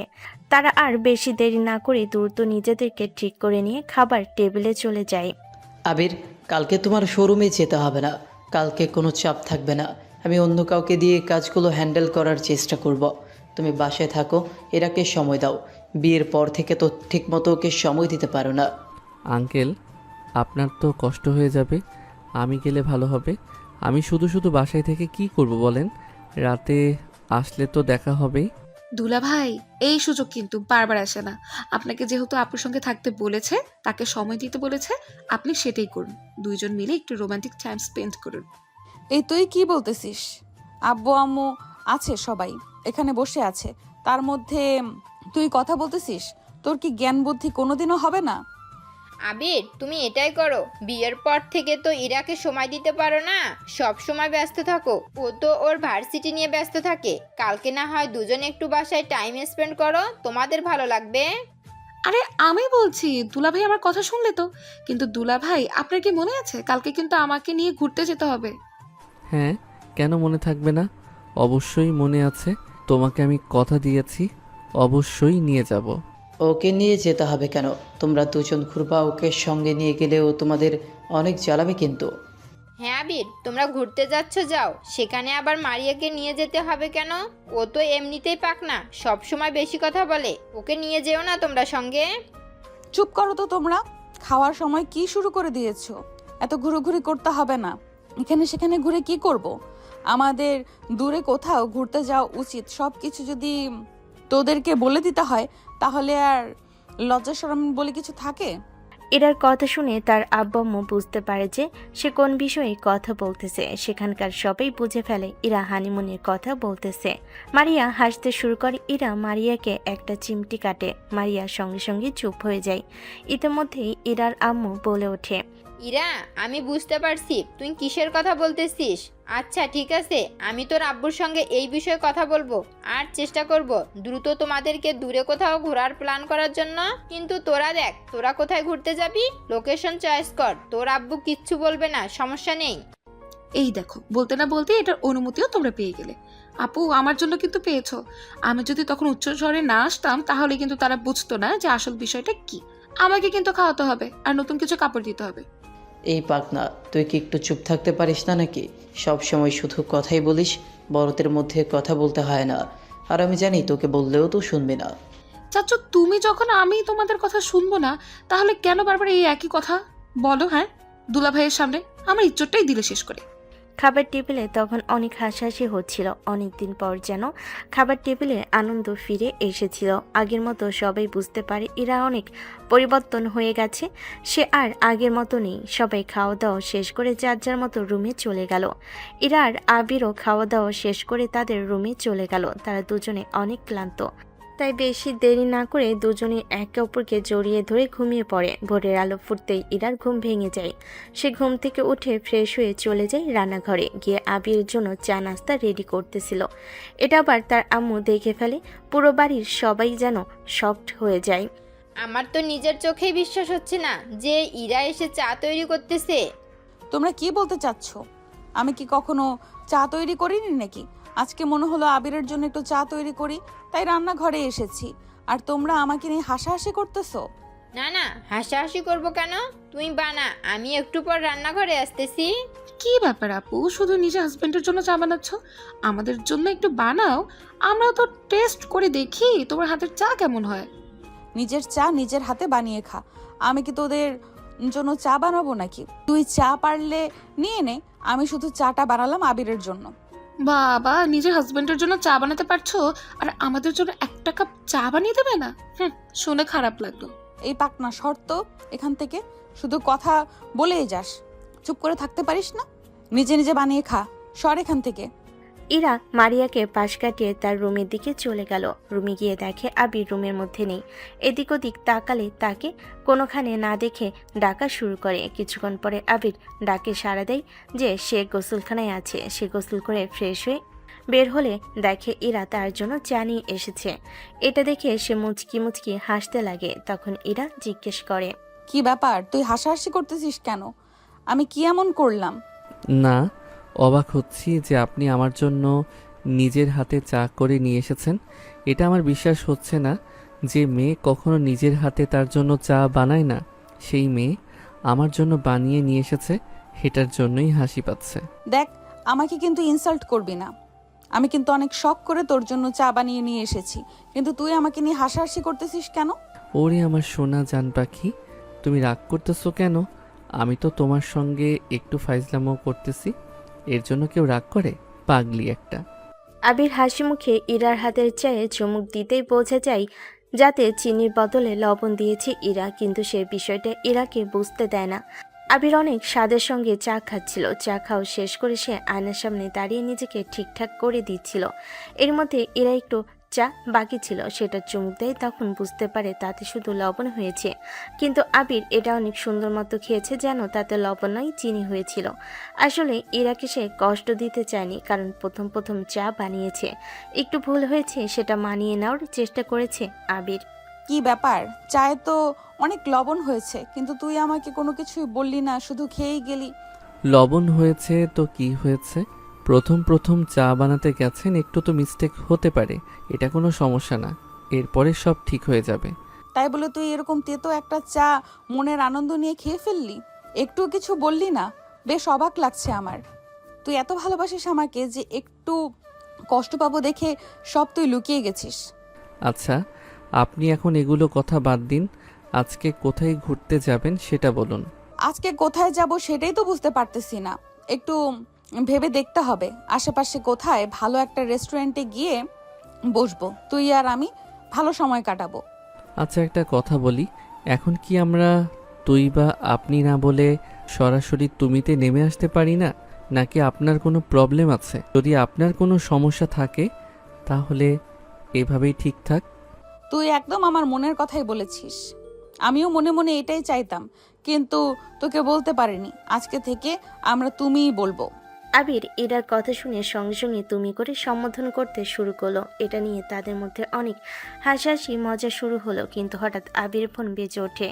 Speaker 3: তারা আর বেশি দেরি না করে দ্রুত নিজেদেরকে ঠিক করে নিয়ে খাবার টেবিলে চলে যায়।
Speaker 10: আবির, কালকে তোমার শোরুমে যেতে হবে না। কালকে কোনো চাপ থাকবে না। আমি অন্য কাউকে দিয়ে কাজগুলো হ্যান্ডেল করার চেষ্টা করব। তুমি বাসায় থাকো, এরাকে সময় দাও। বিয়ের পর থেকে তো ঠিকমতো ওকে সময় দিতে পারো না।
Speaker 2: আঙ্কেল, আপনার তো কষ্ট হয়ে যাবে, আমি গেলে ভালো হবে। আমি শুধু শুধু বাসায় থেকে কি করব বলেন? রাতে আসলে তো দেখা হবেই।
Speaker 7: দুলা ভাই, এই সুযোগ কিন্তু বারবার আসে না। আপনাকে যেহেতু আপুর সঙ্গে থাকতে বলেছে, তাকে সময় দিতে বলেছে, আপনি সেটাই করুন। দুইজন মিলে একটু রোমান্টিক টাইম স্পেন্ড করুন।
Speaker 1: এই তুই কি বলতেছিস? আব্বু আম্মু আছে, সবাই এখানে বসে আছে, তার মধ্যে তুই কথা বলতেছিস? তোর কি জ্ঞান বুদ্ধি কোনোদিনও হবে না?
Speaker 6: আবির, তুমি এটাই করো। বিয়ের পর থেকে তো ইরাকে সময় দিতে পারো না, সব সময় ব্যস্ত থাকো। ও তো ওর ভার্সিটি নিয়ে ব্যস্ত থাকে। কালকে না হয় দুজনে একটু বাসায় টাইম স্পেন্ড করো, তোমাদের ভালো লাগবে।
Speaker 7: আরে আমি বলছি, দুলা ভাই আমার কথা শুনলে তো। কিন্তু দুলা ভাই, আপনার কি মনে আছে কালকে কিন্তু আমাকে নিয়ে ঘুরতে যেতে হবে?
Speaker 2: হ্যাঁ, কেন মনে থাকবে না? অবশ্যই মনে আছে। তোমাকে আমি কথা দিয়েছি, অবশ্যই নিয়ে যাব।
Speaker 10: ওকে নিয়ে যেতে হবে কেন? তোমরা দুজন ঘুরবা, ওকে সঙ্গে নিয়ে গেলে ও তোমাদের অনেক জ্বালাবে কিন্তু।
Speaker 6: হ্যাঁ আবির, তোমরা ঘুরতে যাচ্ছ যাও, সেখানে আবার মারিয়াকে নিয়ে যেতে হবে কেন? ও তো এমনিতেই পাক না, সব সময় বেশি কথা বলে। ওকে নিয়ে যেও না তোমরা সঙ্গে।
Speaker 1: চুপ করো তো তোমরা। খাওয়ার সময় কি শুরু করে দিয়েছো? এত ঘুরোঘুরি করতে হবে না। এখানে সেখানে ঘুরে কি করব? আমাদের দূরে কোথাও ঘুরতে যাওয়া উচিত। সব কিছু যদি তোদেরকে বলে দিতে হয় তাহলে আর লজ্জা শরম বলে কিছু থাকে?
Speaker 3: ইরার কথা শুনে তার আব্বু আম্মু বুঝতে পারে যে সে কোন বিষয়ে কথা বলতেছে। সেখানকার সবাই বুঝে ফেলে ইরা হানিমুনের কথা বলতেছে। মারিয়া হাসতে শুরু করে। ইরা মারিয়াকে একটা চিমটি কাটে। মারিয়া সঙ্গে সঙ্গে চুপ হয়ে যায়। ইতিমধ্যেই ইরার আম্মু বলে ওঠে,
Speaker 6: ইরা, আমি বুঝতে পারছি তুই কিসের কথা বলতেছিস। আচ্ছা ঠিক আছে, আমি তোর আব্বুর সঙ্গে এই বিষয়ে কথা বলবো আর চেষ্টা করব দ্রুত তোমাদেরকে দূরে কোথাও ঘোরার প্ল্যান করার জন্য। কিন্তু তোরা দেখ, তোরা কোথায় ঘুরতে যাবি লোকেশন চয়েস কর, তোর আব্বু কিচ্ছু বলবে না, সমস্যা নেই।
Speaker 7: এই দেখো, বলতে না বলতে এটার অনুমতিও তোমরা পেয়ে গেলে। আপু, আমার জন্য কিন্তু পেয়েছো। আমি যদি তখন উচ্চ স্বরে না আসতাম তাহলে কিন্তু তারা বুঝতো না যে আসল বিষয়টা কি। আমাকে কিন্তু খাওয়াতে হবে আর নতুন কিছু কাপড় দিতে হবে।
Speaker 10: এই পাকনা, তুই কি একটু চুপ থাকতে পারিস না নাকি? সব সময় শুধু কথাই বলিস, বড়দের মধ্যে কথা বলতে হয় না। আর আমি জানি তোকে বললেও তো শুনবি না।
Speaker 7: চাচু, তুমি যখন আমি তোমাদের কথা শুনবো না তাহলে কেন বারবার এই একই কথা বলো? হ্যাঁ, দুলা ভাইয়ের সামনে আমার ইজ্জতটাই দিলে শেষ করে।
Speaker 3: খাবার টেবিলে তখন অনেক হাসাহাসি হচ্ছিল। অনেকদিন পর যেন খাবার টেবিলে আনন্দ ফিরে এসেছিল। আগের মতো সবাই বুঝতে পারে ইরা অনেক পরিবর্তন হয়ে গেছে। সে আর আগের মতো নেই। সবাই খাওয়া দাওয়া শেষ করে যার যার মতো রুমে চলে গেল। ইরা আর আবিরও খাওয়া দাওয়া শেষ করে তাদের রুমে চলে গেল। তারা দুজনে অনেক ক্লান্ত, তাই বেশি দেরি না করে দুজনে একে অপরকে জড়িয়ে ধরে ঘুমিয়ে পড়ে। ভোরের আলো ফুটতেই ইরার ঘুম ভেঙে যায়। সে ঘুম থেকে উঠে ফ্রেশ হয়ে চলে যায় রান্নাঘরে, গিয়ে আবির জন্য চা নাস্তা রেডি করতেছিল। এটা আবার তার আম্মু দেখে ফেলে। পুরো বাড়ির সবাই যেন শকড হয়ে যায়।
Speaker 6: আমার তো নিজের চোখেই বিশ্বাস হচ্ছে না যে ইরা এসে চা তৈরি করতেছে।
Speaker 1: তোমরা কি বলতে চাচ্ছ? আমি কি কখনো চা তৈরি করিনি নাকি? আজকে মনে হলো আবিরের জন্য একটু চা তৈরি করি, তাই রান্নাঘরে এসেছি। আর তোমরা আমাকে নিয়ে হাসাহাসি করতেছো।
Speaker 6: না না, হাসাহাসি করবো কেন? তুই বানা, আমি একটু পর রান্নাঘরে আসতেছি।
Speaker 7: কি ব্যাপার আপু, শুধু নিজের হাজবেন্ডের জন্য চা বানাচ্ছ? আমাদের জন্য একটু বানাও, আমরা তো টেস্ট করে দেখি তোমার হাতের চা কেমন হয়।
Speaker 1: নিজের চা নিজের হাতে বানিয়ে খা। আমি কি তোদের জন্য চা বানাবো নাকি? তুই চা পারলে নিয়ে নে, আমি শুধু চাটা বানালাম আবিরের জন্য।
Speaker 7: বাবা, নিজের হাজবেন্ডের জন্য চা বানাতে পারছো আর আমাদের জন্য একটা কাপ চা বানিয়ে দেবে না? শুনে খারাপ লাগলো।
Speaker 1: এই পাকনা শর্ত এখান থেকে, শুধু কথা বলেই যাস, চুপ করে থাকতে পারিস না? নিজে নিজে বানিয়ে খা, সর এখান থেকে।
Speaker 3: ইরা মারিয়াকে পাশ কাটিয়ে তার রুমের দিকে চলে গেল। রুমে গিয়ে দেখে আবির রুমের মধ্যে নেই। এদিক ওদিক তাকালে তাকে কোনোখানে না দেখে ডাকা শুরু করে। কিছুক্ষণ পরে আবির ডাকে সাড়া দেয় যে সে গোসলখানায় আছে। সে গোসল করে ফ্রেশ হয়ে বের হলে দেখে ইরা তার জন্য চা নিয়ে এসেছে। এটা দেখে সে মুচকি মুচকি হাসতে লাগে। তখন ইরা জিজ্ঞেস করে,
Speaker 1: কি ব্যাপার, তুই হাসাহাসি করতেছিস কেন? আমি কি এমন করলাম?
Speaker 2: না, অবাক হচ্ছি যে আপনি আমার জন্য নিজের হাতে চা করে নিয়ে এসেছেন। এটা আমার বিশ্বাস হচ্ছে না যে মেয়ে কখনো নিজের হাতে তার জন্য চা বানায় না, সেই মেয়ে আমার জন্য বানিয়ে নিয়ে এসেছে, এটার জন্যই হাসি পাচ্ছে।
Speaker 1: দেখ, আমাকে কিন্তু ইনসাল্ট করবি না। আমি কিন্তু অনেক শখ করে তোর জন্য চা বানিয়ে নিয়ে এসেছি, কিন্তু তুই আমাকে নিয়ে হাসাহাসি করতেছিস কেন?
Speaker 2: ওরে আমার সোনা জান পাখি, তুমি রাগ করতেছো কেন? আমি তো তোমার সঙ্গে একটু ফাইজলামও করতেছি, এর জন্য কেউ রাগ করে? পাগলি একটা।
Speaker 3: আবির হাসি মুখে ইরার হাতের চায়ে চুমুক দিতেই বোঝা যায় যাতে চিনির বদলে লবণ দিয়েছে ইরা, কিন্তু সে বিষয়টা ইরাকে বুঝতে দেয় না। আবির অনেক স্বাদের সঙ্গে চা খাচ্ছিল। চা খাওয়া শেষ করে সে আয়নার সামনে দাঁড়িয়ে নিজেকে ঠিকঠাক করে দিচ্ছিল। এর মধ্যে ইরা একটু চা বাকি ছিল, সেটা চুমুক দেয়। তখন বুঝতে পারে তাতে শুধু লবণ হয়েছে, কিন্তু আবির এটা অনেক সুন্দর মতো খেয়েছে, যেন তাতে লবণ নয় চিনি হয়েছিল। আসলে ইরাকে সে কষ্ট দিতে চায়নি, কারণ প্রথম প্রথম চা বানিয়েছে, একটু ভুল হয়েছে, সেটা মানিয়ে নেওয়ার চেষ্টা করেছে আবির।
Speaker 1: কি ব্যাপার, চায়ে তো অনেক লবণ হয়েছে, কিন্তু তুই আমাকে কোনো কিছুই বললি না, শুধু খেয়েই গেলি।
Speaker 2: লবণ হয়েছে তো কি হয়েছে? প্রথম প্রথম চা বানাতে গেছেন, একটু তো মিস্টেক হতে পারে, এটা কোনো সমস্যা না, এরপরে সব ঠিক হয়ে যাবে।
Speaker 1: তাই বলে তুই এরকম তেতো একটা চা মনের আনন্দ নিয়ে খেয়ে ফেললি? একটু কিছু বললি না? বেশ অবাক লাগছে আমার। তুই এত ভালোবাসিস আমাকে যে একটু কষ্ট পাবো দেখে সব তুই লুকিয়ে গেছিস।
Speaker 2: আচ্ছা, আপনি এখন এগুলো কথা বাদ দিন, আজকে কোথায় ঘুরতে যাবেন সেটা বলুন।
Speaker 1: আজকে কোথায় যাব সেটাই তো বুঝতে পারতেছি না, একটু ভেবে দেখতে হবে। আশেপাশে কোথায় ভালো একটা রেস্টুরেন্টে গিয়ে বসবো, তুই আর আমি ভালো সময় কাটাবো।
Speaker 2: আচ্ছা, একটা কথা বলি, এখন কি আমরা তুই বা আপনি না বলে সরাসরি তুমিতে নেমে আসতে পারি না? নাকি আপনার কোনো প্রবলেম আছে? যদি আপনার কোনো সমস্যা থাকে তাহলে এভাবেই ঠিকঠাক।
Speaker 1: তুই একদম আমার মনের কথাই বলেছিস। আমিও মনে মনে এটাই চাইতাম, কিন্তু তোকে বলতে পারিনি। আজকে থেকে আমরা তুমিই বলবো।
Speaker 3: আবির ইরার কথা শুনে সঙ্গে সঙ্গে তুমি করে সম্বোধন করতে শুরু করলো। এটা নিয়ে তাদের মধ্যে অনেক হাসাহাসি মজা শুরু হলো, কিন্তু হঠাৎ আবির ফোন বেজে ওঠে।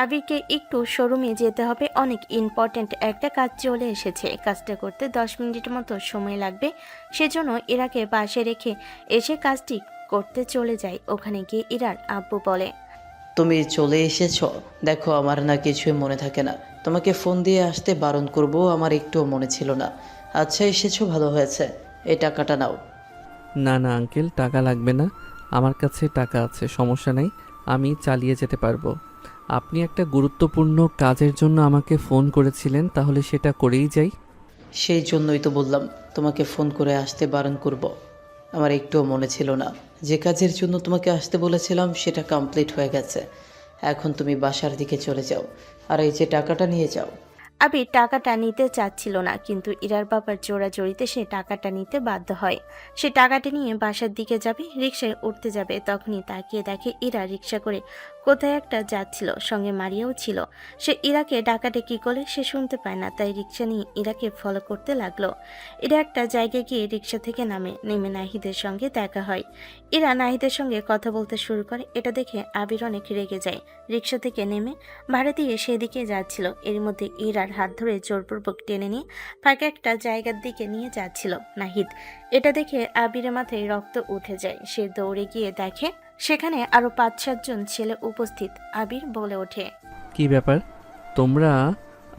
Speaker 3: আবিরকে একটু শোরুমে যেতে হবে, অনেক ইম্পর্ট্যান্ট একটা কাজ চলে এসেছে। কাজটা করতে 10 মিনিট মতো সময় লাগবে, সেজন্য ইরাকে বাসায় রেখে এসে কাজটি করতে চলে যায়। ওখানে গিয়ে ইরার আব্বু বলে,
Speaker 10: তুমি চলে এসেছো? দেখো আমার না কিছুই মনে থাকে না, তোমাকে ফোন দিয়ে আসতে বারণ করব, আমার একটুও মনে ছিল না। আচ্ছা এসেছো, ভালো হয়েছে। এই টাকাটা নাও।
Speaker 2: না না আঙ্কেল, টাকা লাগবে না। আমার কাছে টাকা আছে, সমস্যা নেই, আমি চালিয়ে যেতে পারবো। আপনি একটা গুরুত্বপূর্ণ কাজের জন্য আমাকে ফোন করেছিলেন, তাহলে সেটা করেই যাই।
Speaker 10: সেই জন্যই তো বললাম তোমাকে ফোন করে আসতে বারণ করব। আমার একটুও মনে ছিল না। যে কাজের জন্য তোমাকে আসতে বলেছিলাম সেটা কমপ্লিট হয়ে গেছে। এখন তুমি বাসার দিকে চলে যাও, আর এই যে টাকাটা নিয়ে যাও।
Speaker 3: আবির টাকাটা নিতে চাচ্ছিল না, কিন্তু ইরার বাবার জোরাজোরিতে সে টাকাটা নিতে বাধ্য হয়। সে টাকাটা নিয়ে বাসার দিকে যাবে, রিকশায় উঠতে যাবে, তখনই তাকিয়ে দেখে ইরা রিকশা করে কোথায় একটা যাচ্ছিল, সঙ্গে মারিয়াও ছিল। সে ইরাকে ডাকাটে কি করে সে শুনতে পায় না, তাই রিকশা নিয়ে ইরাকে ফলো করতে লাগলো। ইরা একটা জায়গায় গিয়ে রিকশা থেকে নেমে নাহিদের সঙ্গে দেখা হয়। ইরা নাহিদের সঙ্গে কথা বলতে শুরু করে। এটা দেখে আবির অনেক রেগে যায়। রিকশা থেকে নেমে ভাড়া দিয়ে সেদিকে যাচ্ছিল, এর মধ্যে ইরার হাত ধরে জোরপূর্বক টেনে নিয়ে ফাঁকা একটা জায়গার দিকে নিয়ে যাচ্ছিল নাহিদ। এটা দেখে আবিরের মাথায় রক্ত উঠে যায়। সে দৌড়ে গিয়ে দেখে সেখানে আরো 5-7 জন ছেলে উপস্থিত। আবির বলে ওঠে,
Speaker 2: কি ব্যাপার, তোমরা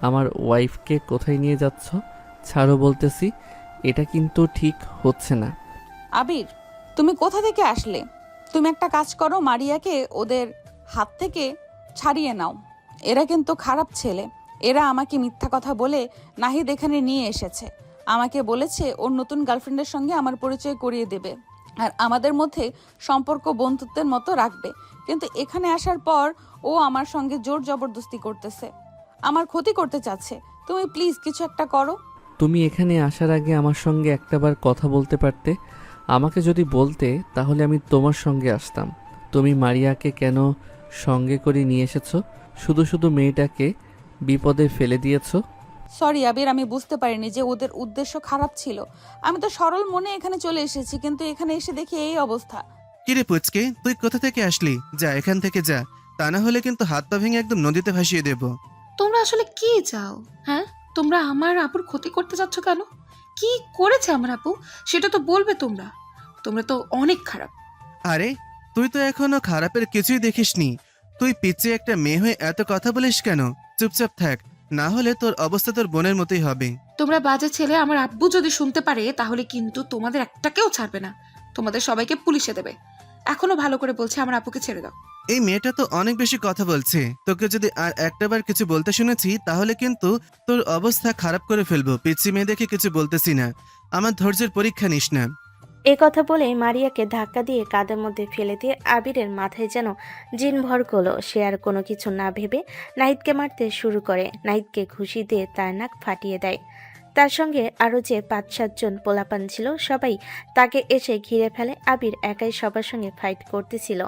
Speaker 2: আমার ওয়াইফকে কোথায় নিয়ে যাচ্ছ? ছাড়ো বলতেছি, এটা কিন্তু ঠিক হচ্ছে না।
Speaker 1: আবির, তুমি কোথা থেকে আসলে? তুমি একটা কাজ করো, মারিয়াকে ওদের হাত থেকে ছাড়িয়ে নাও। এরা কিন্তু খারাপ ছেলে। এরা আমাকে মিথ্যা কথা বলে নাহিদ এখানে নিয়ে এসেছে। আমাকে বলেছে ওর নতুন গার্লফ্রেন্ডের সঙ্গে আমার পরিচয় করিয়ে দেবে, আর আমাদের মধ্যে সম্পর্ক বন্ধুত্বের মতো রাখবে। কিন্তু এখানে আসার পর ও আমার সঙ্গে জোর জবরদস্তি করতেছে, আমার ক্ষতি করতে চাচ্ছে। তুমি প্লিজ কিছু একটা করো।
Speaker 2: তুমি এখানে আসার আগে আমার সঙ্গে একটাবার কথা বলতে পারতে। আমাকে যদি বলতে তাহলে আমি তোমার সঙ্গে আসতাম। তুমি মারিয়াকে কেন সঙ্গে করে নিয়ে এসেছো? শুধু শুধু মেয়েটাকে বিপদে ফেলে দিয়েছো।
Speaker 1: সরি আবির, আমি বুঝতে পারিনি যে ওদের উদ্দেশ্য খারাপ ছিল। আমি তো সরল মনে এখানে চলে এসেছি, কিন্তু এখানে এসে দেখি এই অবস্থা।
Speaker 5: কিরে পুচকে, তুই কোথা থেকে আসলি? যা এখান থেকে যা, তা না হলে কিন্তু হাত পা ভেঙে একদম নদীতে ভাসিয়ে দেব।
Speaker 7: তোমরা আসলে কি চাও? হ্যাঁ, তোমরা আমার আপুর ক্ষতি করতে যাচ্ছ কেন? কি করেছে আমার আপু সেটা তো বলবে। তোমরা তোমরা তো অনেক খারাপ।
Speaker 5: আরে তুই তো এখনো খারাপের কিছুই দেখিসনি। তুই পিচ্ছে একটা মেয়ে হয়ে এত কথা বলিস কেন? চুপচাপ থাক, না হলে তোর অবস্থা তোর বোনের মতোই হবে।
Speaker 7: তোমরা বাজে ছেলে। আমার আব্বু যদি শুনতে পারে তাহলে কিন্তু তোমাদের একটাকেও ছাড়বে না, তোমাদের সবাইকে পুলিশে দেবে। এখনো ভালো করে বলছে, আমার আপুকে ছেড়ে দাও।
Speaker 5: এই মেয়েটা তো অনেক বেশি কথা বলছে। তোকে যদি আর একটাবার কিছু বলতে শুনেছি তাহলে কিন্তু তোর অবস্থা খারাপ করে ফেলবো। পিচ্ছি মেয়ে দেখে কিছু বলতেছি না, আমার ধৈর্যের পরীক্ষা নিস না।
Speaker 3: এ কথা বলে মারিয়াকে ধাক্কা দিয়ে কাদের মধ্যে ফেলে দিয়ে আবিরের মাথায় যেন জিন ভর করলো। সে আর কোনো কিছু না ভেবে নাহিদকে মারতে শুরু করে। নাহিদকে ঘুষি দিয়ে তার নাক ফাটিয়ে দেয়। তার সঙ্গে আরও যে 5-7 জন পোলাপান ছিল সবাই তাকে এসে ঘিরে ফেলে। আবির একাই সবার সঙ্গে ফাইট করতেছিল।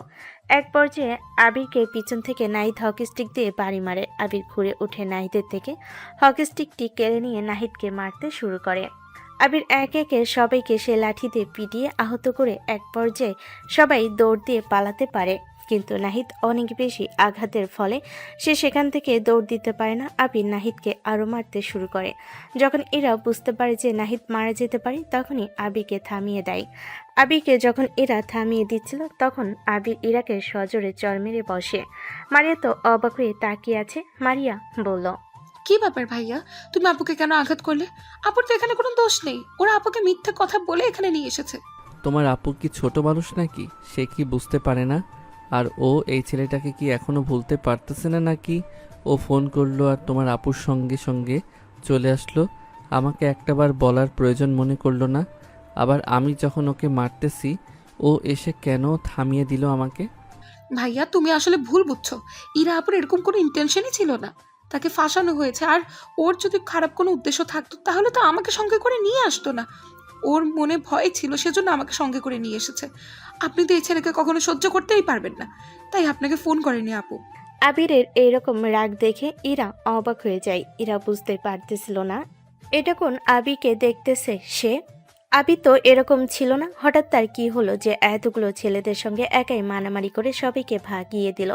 Speaker 3: এক পর্যায়ে আবিরকে পিছন থেকে নাহিদ হকি স্টিক দিয়ে বাড়ি মারে। আবির ঘুরে উঠে নাহিদের থেকে হকি স্টিকটি কেড়ে নিয়ে নাহিদকে মারতে শুরু করে। আবির একে একে সবাইকে সে লাঠি দিয়ে পিটিয়ে আহত করে এক পর্যায়ে সবাই দৌড় দিয়ে পালাতে পারে, কিন্তু নাহিদ অনেক বেশি আঘাতের ফলে সে সেখান থেকে দৌড় দিতে পারে না। আবির নাহিদকে আরও মারতে শুরু করে। যখন এরা বুঝতে পারে যে নাহিদ মারা যেতে পারে তখনই আবিরকে থামিয়ে দেয়। আবিরকে যখন এরা থামিয়ে দিচ্ছিল তখন আবির ইরাকে সজোরে চড় মেরে বসে। মারিয়া তো অবাক হয়ে তাকিয়ে আছে। মারিয়া বলল,
Speaker 7: কি ব্যাপার ভাইয়া, তুমি আপুকে কেন আঘাত করলে? আপুর তো এখানে কোনো দোষ নেই। ওরা আপুকে মিথ্যে কথা বলে এখানে নিয়ে এসেছে।
Speaker 2: তোমার আপু কি ছোট মানুষ নাকি? সে কি বুঝতে পারে না? আর ও এই ছেলেটাকে কি এখনো ভুলতে পারতেছে না নাকি? ও ফোন করলো আর তোমার আপুর সঙ্গে সঙ্গে চলে আসলো, আমাকে একটাবার বলার প্রয়োজন মনে করলো না। আবার আমি যখন ওকে মারতেছি ও এসে কেন থামিয়ে দিল আমাকে?
Speaker 7: ভাইয়া তুমি আসলে ভুল বুঝছো। ইরা আপুর এরকম কোনো ইন্টেনশনই ছিল না, তাকে ফাঁসানো হয়েছে। আর ওর যদি খারাপ কোনো উদ্দেশ্য থাকতো তাহলে তো আমাকে সঙ্গে করে নিয়ে আসতো না। ওর মনে ভয় ছিল, সেজন্য আমাকে সঙ্গে করে নিয়ে এসেছে। আপনি তো এই ছেলেকে কখনো সহ্য করতেই পারবেন না, তাই আপনাকে ফোন করেনি আপু।
Speaker 3: আবিরের এইরকম রাগ দেখে ইরা অবাক হয়ে যায়। ইরা বুঝতে পারতেছিল না এটা কোন আবিকে দেখতেছে সে। আবি তো এরকম ছিল না, হঠাৎ তার কি হলো যে এতগুলো ছেলেদের সঙ্গে একাই মারামারি করে সবাইকে ভাগিয়ে দিল।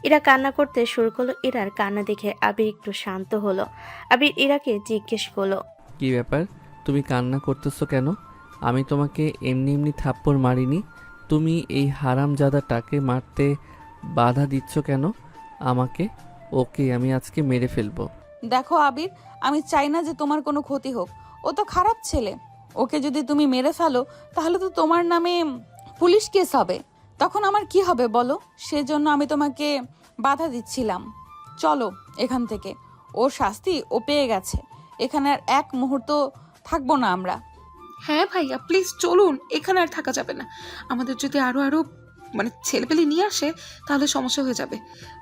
Speaker 3: ইরা কান্না করতে শুরু করলো। ইরার কান্না দেখে আবির একটু শান্ত হলো। আবির ইরাকে জিজ্ঞেস করলো,
Speaker 2: কি ব্যাপার, তুমি কান্না করতেছো কেন? আমি তোমাকে এমনি এমনি থাপ্পড় মারিনি। তুমি এই হারামজাদাটাকে মারতে বাধা দিচ্ছ কেন আমাকে? ওকে আমি আজকে মেরে ফেলবো।
Speaker 1: দেখো আবির, আমি চাই না যে তোমার কোনো ক্ষতি হোক। ও তো খারাপ ছেলে। ওকে যদি তুমি মেরে ফেলো তাহলে তো তোমার নামে পুলিশ কেস হবে। তখন আমার কি হবে বলো? সেজন্য আমি তোমাকে বাধা দিচ্ছিলাম। চলো এখান থেকে। ওর শাস্তি ও পেয়ে গেছে। এখানে আর এক মুহূর্ত থাকবো না আমরা।
Speaker 7: হ্যাঁ ভাইয়া, প্লিজ চলুন, এখানে আর থাকা যাবে না। আমাদের যদি আরো ছেলেপেলে নিয়ে আসে তাহলে সমস্যা হয়ে যাবে।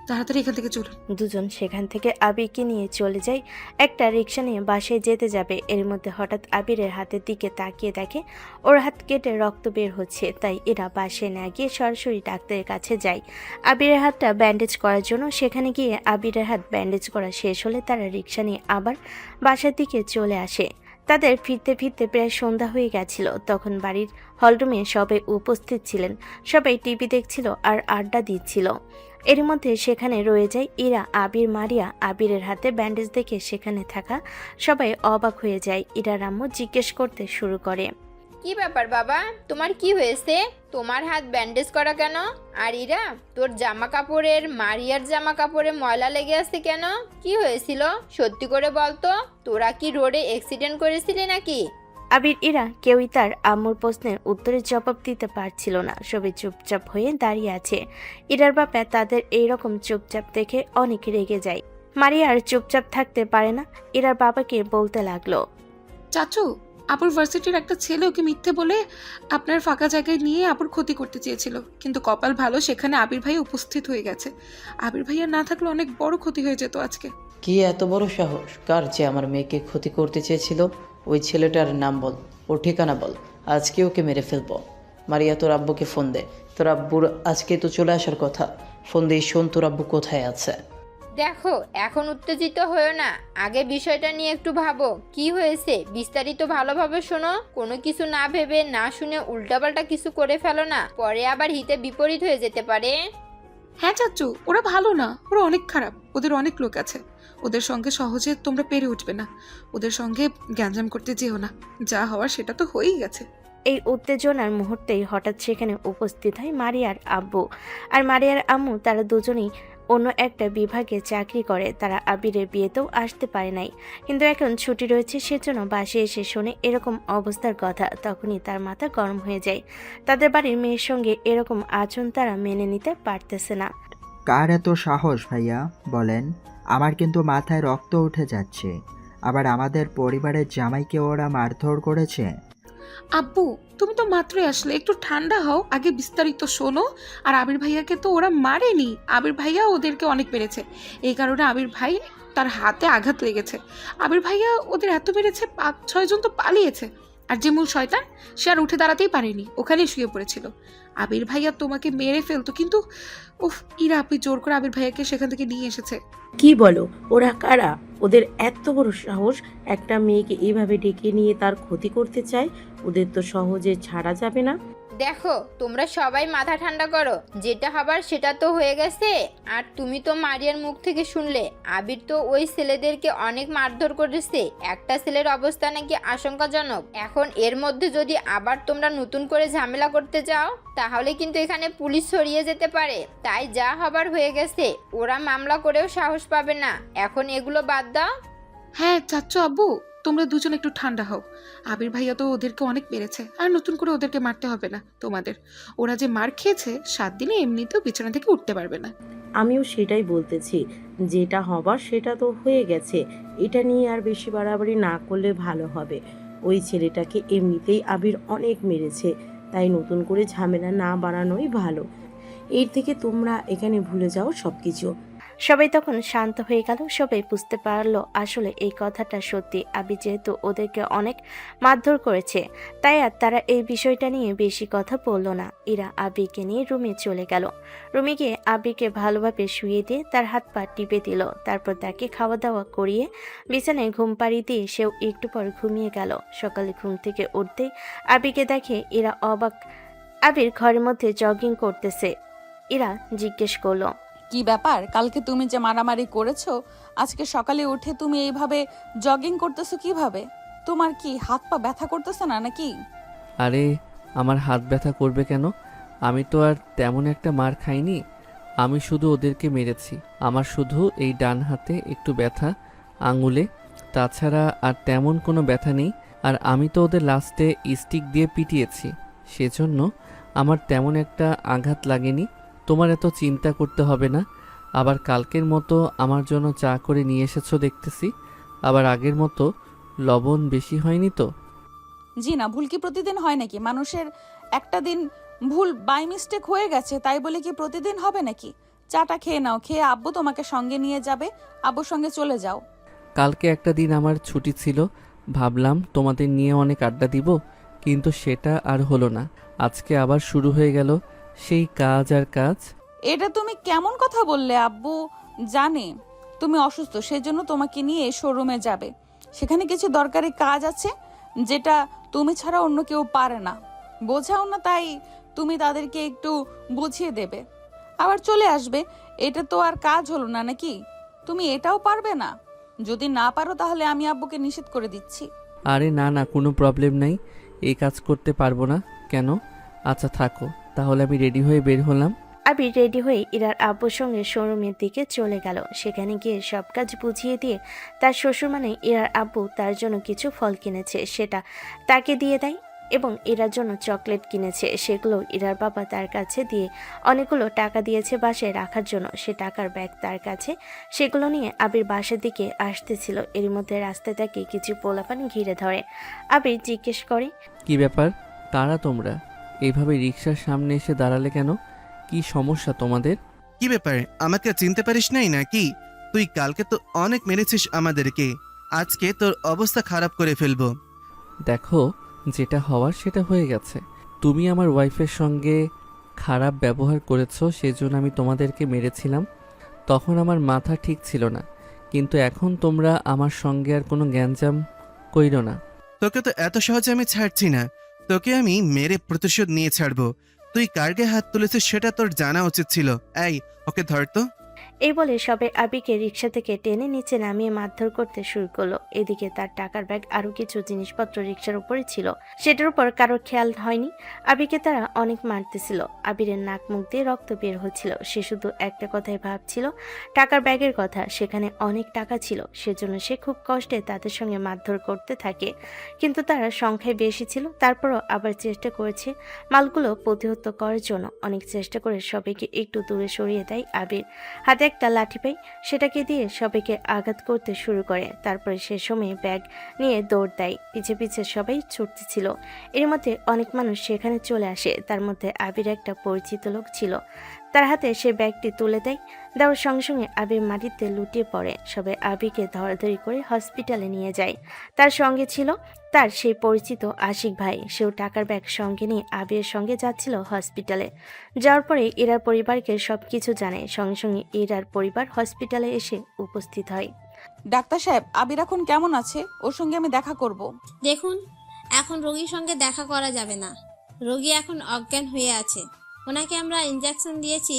Speaker 7: তাড়াতাড়ি এখান থেকে চলুন।
Speaker 3: দুজন সেখান থেকে আবিরকে নিয়ে চলে যায়। একটা রিক্সা নিয়ে বাসায় যেতে যাবে, এর মধ্যে হঠাৎ আবিরের হাতের দিকে তাকিয়ে দেখে ওর হাত কেটে রক্ত বের হচ্ছে। তাই এরা বাসায় না গিয়ে সরাসরি ডাক্তারের কাছে যায় আবিরের হাতটা ব্যান্ডেজ করার জন্য। সেখানে গিয়ে আবিরের হাত ব্যান্ডেজ করা শেষ হলে তারা রিক্সা নিয়ে আবার বাসার দিকে চলে আসে। তাদের ফিরতে ফিরতে প্রায় সন্ধ্যা হয়ে গেছিল। তখন বাড়ির হলরুমে সবাই উপস্থিত ছিলেন। সবাই টিভি দেখছিল আর আড্ডা দিচ্ছিল। এর মধ্যে সেখানে রয়ে যায় ইরা, আবির, মারিয়া। আবিরের হাতে ব্যান্ডেজ দেখে সেখানে থাকা সবাই অবাক হয়ে যায়। ইরার আম্মু জিজ্ঞেস করতে শুরু করে,
Speaker 6: কি ব্যাপার বাবা, তোমার কি হয়েছে? তোমার হাত ব্যান্ডেজ করা কেন? আর ইরা, তোর জামা কাপড়ের, মারিয়ার জামা কাপড়ে ময়লা লেগে আছে কেন? কি হয়েছিল সত্যি করে বলতো? তোরা কি রোডে অ্যাক্সিডেন্ট করেছিলি নাকি?
Speaker 3: আবির, ইরা কেউই তার আম্মুর প্রশ্নের উত্তরের জবাব দিতে পারছিল না। সবাই চুপচাপ হয়ে দাঁড়িয়ে আছে। ইরার বাবা তাদের এইরকম চুপচাপ দেখে অনেক রেগে যায়। মারিয়া আর চুপচাপ থাকতে পারে না, ইরার বাবাকে বলতে লাগলো,
Speaker 7: চাচু, আপুর ভার্সিটির একটা ছেলে ওকে মিথ্যে বলে আপনার ফাঁকা জায়গায় নিয়ে আপুর ক্ষতি করতে চেয়েছিল, কিন্তু কপাল ভালো সেখানে আবির ভাই উপস্থিত হয়ে গেছে। আবির ভাইয়া না থাকলে অনেক বড় ক্ষতি হয়ে যেত আজকে।
Speaker 10: কি এত বড় সাহস? কার যে আমার মেয়েকে ক্ষতি করতে চেয়েছিল? ওই ছেলেটার নাম বল, ওর ঠিকানা বল, আজকে ওকে মেরে ফেলবো। মারিয়া, তোর আব্বুকে ফোন দে। তোর আব্বুর আজকে তো চলে আসার কথা। ফোন দিয়ে শোন তোর আব্বু কোথায় আছে।
Speaker 6: দেখো, এখন উত্তেজিত হয়েও না, আগে বিষয়টা নিয়ে একটু ভাবো। কি হয়েছে বিস্তারিত ভালোভাবে শোনো। কোনো কিছু না ভেবে না শুনে উল্টাপাল্টা কিছু করে ফেলো না, পরে আবার হিতে বিপরীত হয়ে যেতে পারে।
Speaker 7: হ্যাঁ চাচু, ওরা ভালো না, ওরা অনেক খারাপ। ওদের অনেক লোক আছে, ওদের সঙ্গে সহজে তোমরা পেরে উঠবে না। ওদের সঙ্গে গ্যাঞ্জাম করতে যেও না, যা হওয়ার সেটা তো হয়েই গেছে।
Speaker 3: এই উত্তেজনার মুহূর্তেই হঠাৎ সেখানে উপস্থিত হয় মারিয়ার আব্বু আর মারিয়ার আম্মু। তারা দুজনেই অন্য একটা বিভাগে চাকরি করে। তারা আবিরের বিয়েতেও আসতে পারে নাই, কিন্তু এখন ছুটি রয়েছে, সেজন্য বাসে এসে শোনে এরকম অবস্থার কথা। তখনই তার মাথা গরম হয়ে যায়। তাদের বাড়ির মেয়ের সঙ্গে এরকম আচরণ তারা মেনে নিতে পারতেছে না।
Speaker 11: কার এত সাহস ভাইয়া বলেন? আমার কিন্তু মাথায় রক্ত উঠে যাচ্ছে। আবার আমাদের পরিবারের জামাইকে ওরা মারধর করেছে।
Speaker 7: আব্বু, তুমি তো মাত্রই আসলে, একটু ঠান্ডা হও, আগে বিস্তারিত শোনো। আর আবির ভাইয়াকে তো ওরা মারেনি, আবির ভাইয়া ওদেরকে অনেক মেরেছে। এই কারণে আবির ভাই তার হাতে আঘাত লেগেছে। আবির ভাইয়া ওদের এত মেরেছে 5-6 জন তো পালিয়েছে। আর যে মূল শয়তান, সে আর উঠে দাঁড়াতেই পারেনি, ওখানেই শুয়ে পড়েছিল। আবির ভাইয়া তোমাকে মেরে ফেলতো, কিন্তু উফ, ইরা আপনি জোর করে আবির ভাইয়াকে সেখান থেকে নিয়ে এসেছে।
Speaker 12: কি বলো? ওরা কারা? ওদের এত বড় সাহস একটা মেয়েকে এইভাবে ডেকে নিয়ে তার ক্ষতি করতে চায়? ওদের তো সহজে ছাড়া যাবে না।
Speaker 6: দেখো, তোমরা সবাই মাথা ঠান্ডা করো। যেটা হবার সেটা তো হয়ে গেছে। আর তুমি তো মারিয়ার মুখ থেকে শুনলে আবির তো ওই ছেলেদেরকে অনেক মারধর করেছে। একটা ছেলের অবস্থা নাকি আশঙ্কাজনক। এখন এর মধ্যে যদি আবার তোমরা নতুন করে ঝামেলা করতে যাও তাহলে কিন্তু এখানে পুলিশ ছড়িয়ে যেতে পারে। তাই যা হবার হয়ে গেছে, ওরা মামলা করেও সাহস পাবে না। এখন এগুলো বাদ দাও।
Speaker 7: হ্যাঁ চাচ্চু, আব্বু, তোমরা দুজন একটু ঠান্ডা হও। আবির ভাইয়া তো ওদেরকে অনেক মেরেছে, আর নতুন করে ওদেরকে মারতে হবে না তোমাদের। ওরা যে মার খেয়েছে 7 দিনে এমনিতেও বিছানা থেকে উঠতে পারবে না।
Speaker 12: আমিও সেটাই বলতেছি, যেটা হবার সেটা তো হয়ে গেছে। এটা নিয়ে আর বেশি বাড়াবাড়ি না করলে ভালো হবে। ওই ছেলেটাকে এমনিতেই আবির অনেক মেরেছে, তাই নতুন করে ঝামেলা না বাড়ানোই ভালো। এর থেকে তোমরা এখানে ভুলে যাও সব কিছু।
Speaker 3: সবাই তখন শান্ত হয়ে গেল। সবাই বুঝতে পারলো আসলে এই কথাটা সত্যি। আবি যেহেতু ওদেরকে অনেক মারধর করেছে, তাই আর তারা এই বিষয়টা নিয়ে বেশি কথা বলল না। ইরা আবিকে নিয়ে রুমে চলে গেল। রুমে গিয়ে আবিকে ভালোভাবে শুয়ে দিয়ে তার হাত পা টিপে দিল। তারপর তাকে খাওয়া দাওয়া করিয়ে বিছানায় ঘুম পাড়িয়ে দিয়ে সেও একটু পর ঘুমিয়ে গেল। সকালে ঘুম থেকে উঠতেই আবিকে দেখে ইরা অবাক। আবির ঘরের মধ্যে জগিং করতেছে। ইরা জিজ্ঞেস করলো,
Speaker 1: কি ব্যাপার, কালকে তুমি যে মারামারি করেছো, আজকে সকালে উঠে তুমি এইভাবে জগিং করতেছো কিভাবে? তোমার কি হাত পা ব্যথা করতেছে না নাকি?
Speaker 2: আরে আমার হাত ব্যথা করবে কেন? আমি তো আর তেমন একটা মার খাইনি। আমি শুধু ওদেরকে মেরেছি। আমার শুধু এই ডান হাতে একটু ব্যথা আঙুলে, তাছাড়া আর তেমন কোনো ব্যথা নেই। আর আমি তো ওদের লাস্টে স্টিক দিয়ে পিটিয়েছি, সেজন্য আমার তেমন একটা আঘাত লাগেনি। তোমার এত চিন্তা করতে হবে না। আবার কালকের মতো আমার জন্য চা করে নিয়ে এসেছো দেখতেছি। আবার আগের মতো লবণ বেশি হয়নি তো?
Speaker 1: জি না, ভুল কি প্রতিদিন হয় নাকি? মানুষের একটা দিন ভুল বাই মিস্টেক হয়ে গেছে, তাই বলে কি প্রতিদিন হবে নাকি? চাটা খেয়ে নাও, খেয়ে আব্বু তোমাকে সঙ্গে নিয়ে যাবে, আব্বুর সঙ্গে চলে যাও।
Speaker 2: কালকে একটা দিন আমার ছুটি ছিল, ভাবলাম তোমাদের নিয়ে অনেক আড্ডা দিব, কিন্তু সেটা আর হলো না। আজকে আবার শুরু হয়ে গেল সেই কাজ আর কাজ।
Speaker 1: এটা তুমি কেমন কথা বললে? আব্বু জানে তুমি অসুস্থ, সেজন্য তোমাকে নিয়ে শোরুমে যাবে। সেখানে কিছু দরকারি কাজ আছে যেটা তুমি ছাড়া অন্য কেউ পারে না। বোঝাও না, তাই তুমি তাদেরকে একটু বুঝিয়ে দেবে, আবার চলে আসবে। এটা তো আর কাজ হলো না নাকি? তুমি এটাও পারবে না? যদি না পারো তাহলে আমি আব্বুকে নিষেধ করে দিচ্ছি।
Speaker 2: আরে না না, কোনো প্রবলেম নাই, এই কাজ করতে পারবো না। কেন? আচ্ছা থাকো, তাহলে আমি রেডি হয়ে বের হলাম।
Speaker 3: আবির রেডি হয়ে ইরার আব্বুর সঙ্গে শোরুমের দিকে চলে গেল। সেখানে গিয়ে সব কাজ বুঝিয়ে দিয়ে তার শ্বশুর মানে ইরার আব্বু তার জন্য কিছু ফল কিনেছে, সেটা তাকে দিয়ে দেয় এবং ইরার জন্য চকলেট কিনেছে, সেগুলো ইরার বাবা তার কাছে দিয়ে অনেকগুলো টাকা দিয়েছে বাসায় রাখার জন্য। সে টাকার ব্যাগ তার কাছে, সেগুলো নিয়ে আবির বাসার দিকে আসতেছিল। এর মধ্যে রাস্তায় তাকে কিছু পোলাপান ঘিরে ধরে। আবির জিজ্ঞেস করে,
Speaker 2: কি ব্যাপার, কারা তোমরা? এইভাবে রিক্সার সামনে এসে দাঁড়ালে কেন? কি সমস্যা তোমাদের?
Speaker 5: কি ব্যাপার, আমাকে চিনতে পারিস নাই নাকি? তুই কালকে তো অনেক মেরেছিস আমাদেরকে, আজকে তোর অবস্থা খারাপ করে ফেলবো।
Speaker 2: দেখো, যেটা হওয়ার সেটা হয়ে গেছে। তুমি আমার ওয়াইফের সঙ্গে খারাপ ব্যবহার করেছো, সেজন্য আমি তোমাদেরকে মেরেছিলাম। তখন আমার মাথা ঠিক ছিল না, কিন্তু এখন তোমরা আমার সঙ্গে আর কোনো গ্যাঞ্জাম কইরো না।
Speaker 5: তোকে তো এত সহজে আমি ছাড়ছি না, তোকে আমি মেরে প্রতিশোধ নিয়ে ছাড়বো। তুই কার গায়ে হাত তুলেছিস সেটা তোর জানা উচিত ছিল। এই, ওকে ধর তো।
Speaker 3: এই বলে সবে আবিকে রিক্সা থেকে টেনে নিচে নামিয়ে মারধর করতে শুরু করলো। এদিকে তার টাকার ব্যাগ আরো কিছু জিনিসপত্র রিক্সার উপরে ছিল, সেটার উপর কারোর খেয়াল হয়নি। আবিকে তারা অনেক মারতেছিল। আবিরের নাক মুখ দিয়ে রক্ত বের হচ্ছিল। সে শুধু একটা কথাই ভাবছিল, টাকার ব্যাগের কথা। সেখানে অনেক টাকা ছিল, সেজন্য সে খুব কষ্টে তাদের সঙ্গে মারধর করতে থাকে। কিন্তু তারা সংখ্যায় বেশি ছিল, তারপরও আবার চেষ্টা করেছে মালগুলো প্রতিহত করার জন্য। অনেক চেষ্টা করে সবাইকে একটু দূরে সরিয়ে দেয় আবির। হাতে একটা লাঠি পাই, সেটাকে দিয়ে সবাইকে আঘাত করতে শুরু করে। তারপরে সে সময় ব্যাগ নিয়ে দৌড় দেয়। পিছে পিছে সবাই ছুটতেছিল। এর মধ্যে অনেক মানুষ সেখানে চলে আসে। তার মধ্যে আবির একটা পরিচিত লোক ছিল। তার হাতে সে ব্যাগটি তুলে দেয়। দেওয়ার সঙ্গে সঙ্গে আবির মাটিতে লুটিয়ে পড়ে। সবাই আবিরকে ধরাধরি করে হসপিটালে নিয়ে যায়। তার সঙ্গে ছিল তার সেই পরিচিত আশিক ভাই। সেও টাকার ব্যাগ সঙ্গে নিয়ে আবিরের সঙ্গে যাচ্ছিল হসপিটালে। যাওয়ার পরে ইরার পরিবারকে সবকিছু জানায়। সঙ্গে সঙ্গে ইরার পরিবার হসপিটালে এসে উপস্থিত হয়।
Speaker 1: ডাক্তার সাহেব, আবির এখন কেমন আছে? ওর সঙ্গে আমি দেখা করব।
Speaker 13: দেখুন, এখন রোগীর সঙ্গে দেখা করা যাবে না। রোগী এখন অজ্ঞান হয়ে আছে। ওনাকে আমরা ইনজেকশন দিয়েছি,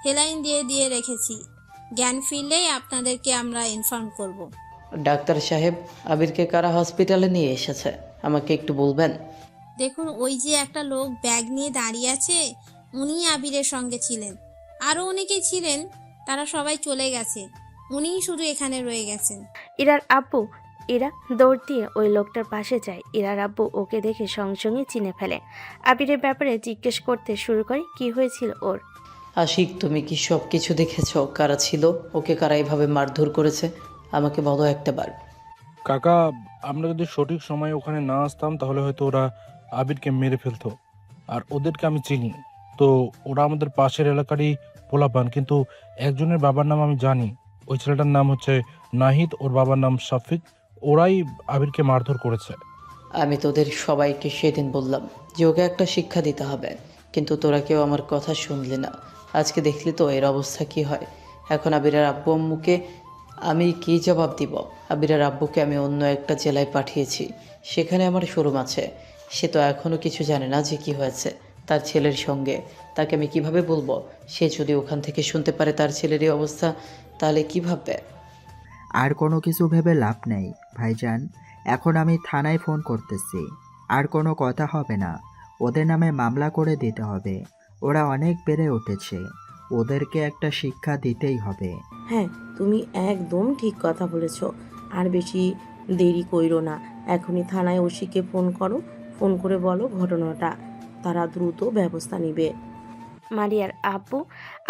Speaker 13: হেলাইন দিয়ে দিয়ে রেখেছি। জ্ঞান ফিরলেই আপনাদেরকে আমরা ইনফর্ম করব।
Speaker 10: ডাক্তার সাহেব, আবিরকে কারা হসপিটালে নিয়ে এসেছে আমাকে একটু বলবেন?
Speaker 13: দেখুন, ওই যে একটা লোক ব্যাগ নিয়ে দাঁড়িয়ে আছে, উনি আবিরের সঙ্গে ছিলেন। আরও অনেকেই ছিলেন, তারা সবাই চলে গেছে। উনিই শুধু এখানে রয়ে গেছেন।
Speaker 3: ইরার আব্বু ইরা দৌড় দিয়ে ওই লোকটার পাশে যায়। ইরার আব্বু ওকে দেখে সঙ্গে সঙ্গে চিনে ফেলে। আবিরের ব্যাপারে জিজ্ঞেস করতে শুরু করে কি হয়েছিল ওর।
Speaker 10: আশিক, তুমি কি সব কিছু দেখেছো? কারা ছিল, ওকে কারা এভাবে মারধর করেছে আমাকে বলো একটাবার।
Speaker 14: কাকা, আমরা যদি সঠিক সময়ে ওখানে না আসতাম তাহলে হয়তো ওরা আবিরকে মেরে ফেলতো। আর ওদেরকে আমি চিনি, তো ওরা আমাদের পাশের এলাকারই পোলাপান, কিন্তু একজনের বাবার নাম আমি জানি। ওই ছেলেটার নাম হচ্ছে নাহিদ, ওর বাবার নাম শফিক। ওরাই আবিরকে মারধর করেছে।
Speaker 10: আমি তোদের সবাইকে সেদিন বললাম যে ওকে একটা শিক্ষা দিতে হবে, কিন্তু তোরা কেউ আমার কথা শুনলি না। আজকে দেখলি তো এর অবস্থা কি হয়। এখন আবিরের আব্বু আম্মুকে আমি কি জবাব দিব? আবিরের আব্বুকে আমি অন্য একটা জেলায় পাঠিয়েছি, সেখানে আমার শোরুম আছে। সে তো এখনও কিছু জানে না যে কি হয়েছে তার ছেলের সঙ্গে। তাকে আমি কিভাবে বলবো? সে যদি ওখান থেকে শুনতে পারে তার ছেলের এই অবস্থা, তাহলে কি ভাববে?
Speaker 11: আর কোনো কিছু ভেবে লাভ নেই ভাইজান। এখন আমি থানায় ফোন করতেছি। আর কোনো কথা হবে না, ওদের নামে মামলা করে দিতে হবে। ওরা অনেক বেড়ে উঠেছে, ওদেরকে একটা শিক্ষা দিতেই হবে।
Speaker 12: হ্যাঁ, তুমি একদম ঠিক কথা বলেছ। আর বেশি দেরি কইরো না, এখনই থানায় ওসিকে ফোন করো। ফোন করে বলো ঘটনাটা, তারা দ্রুত ব্যবস্থা নেবে।
Speaker 3: মারিয়ার আব্বু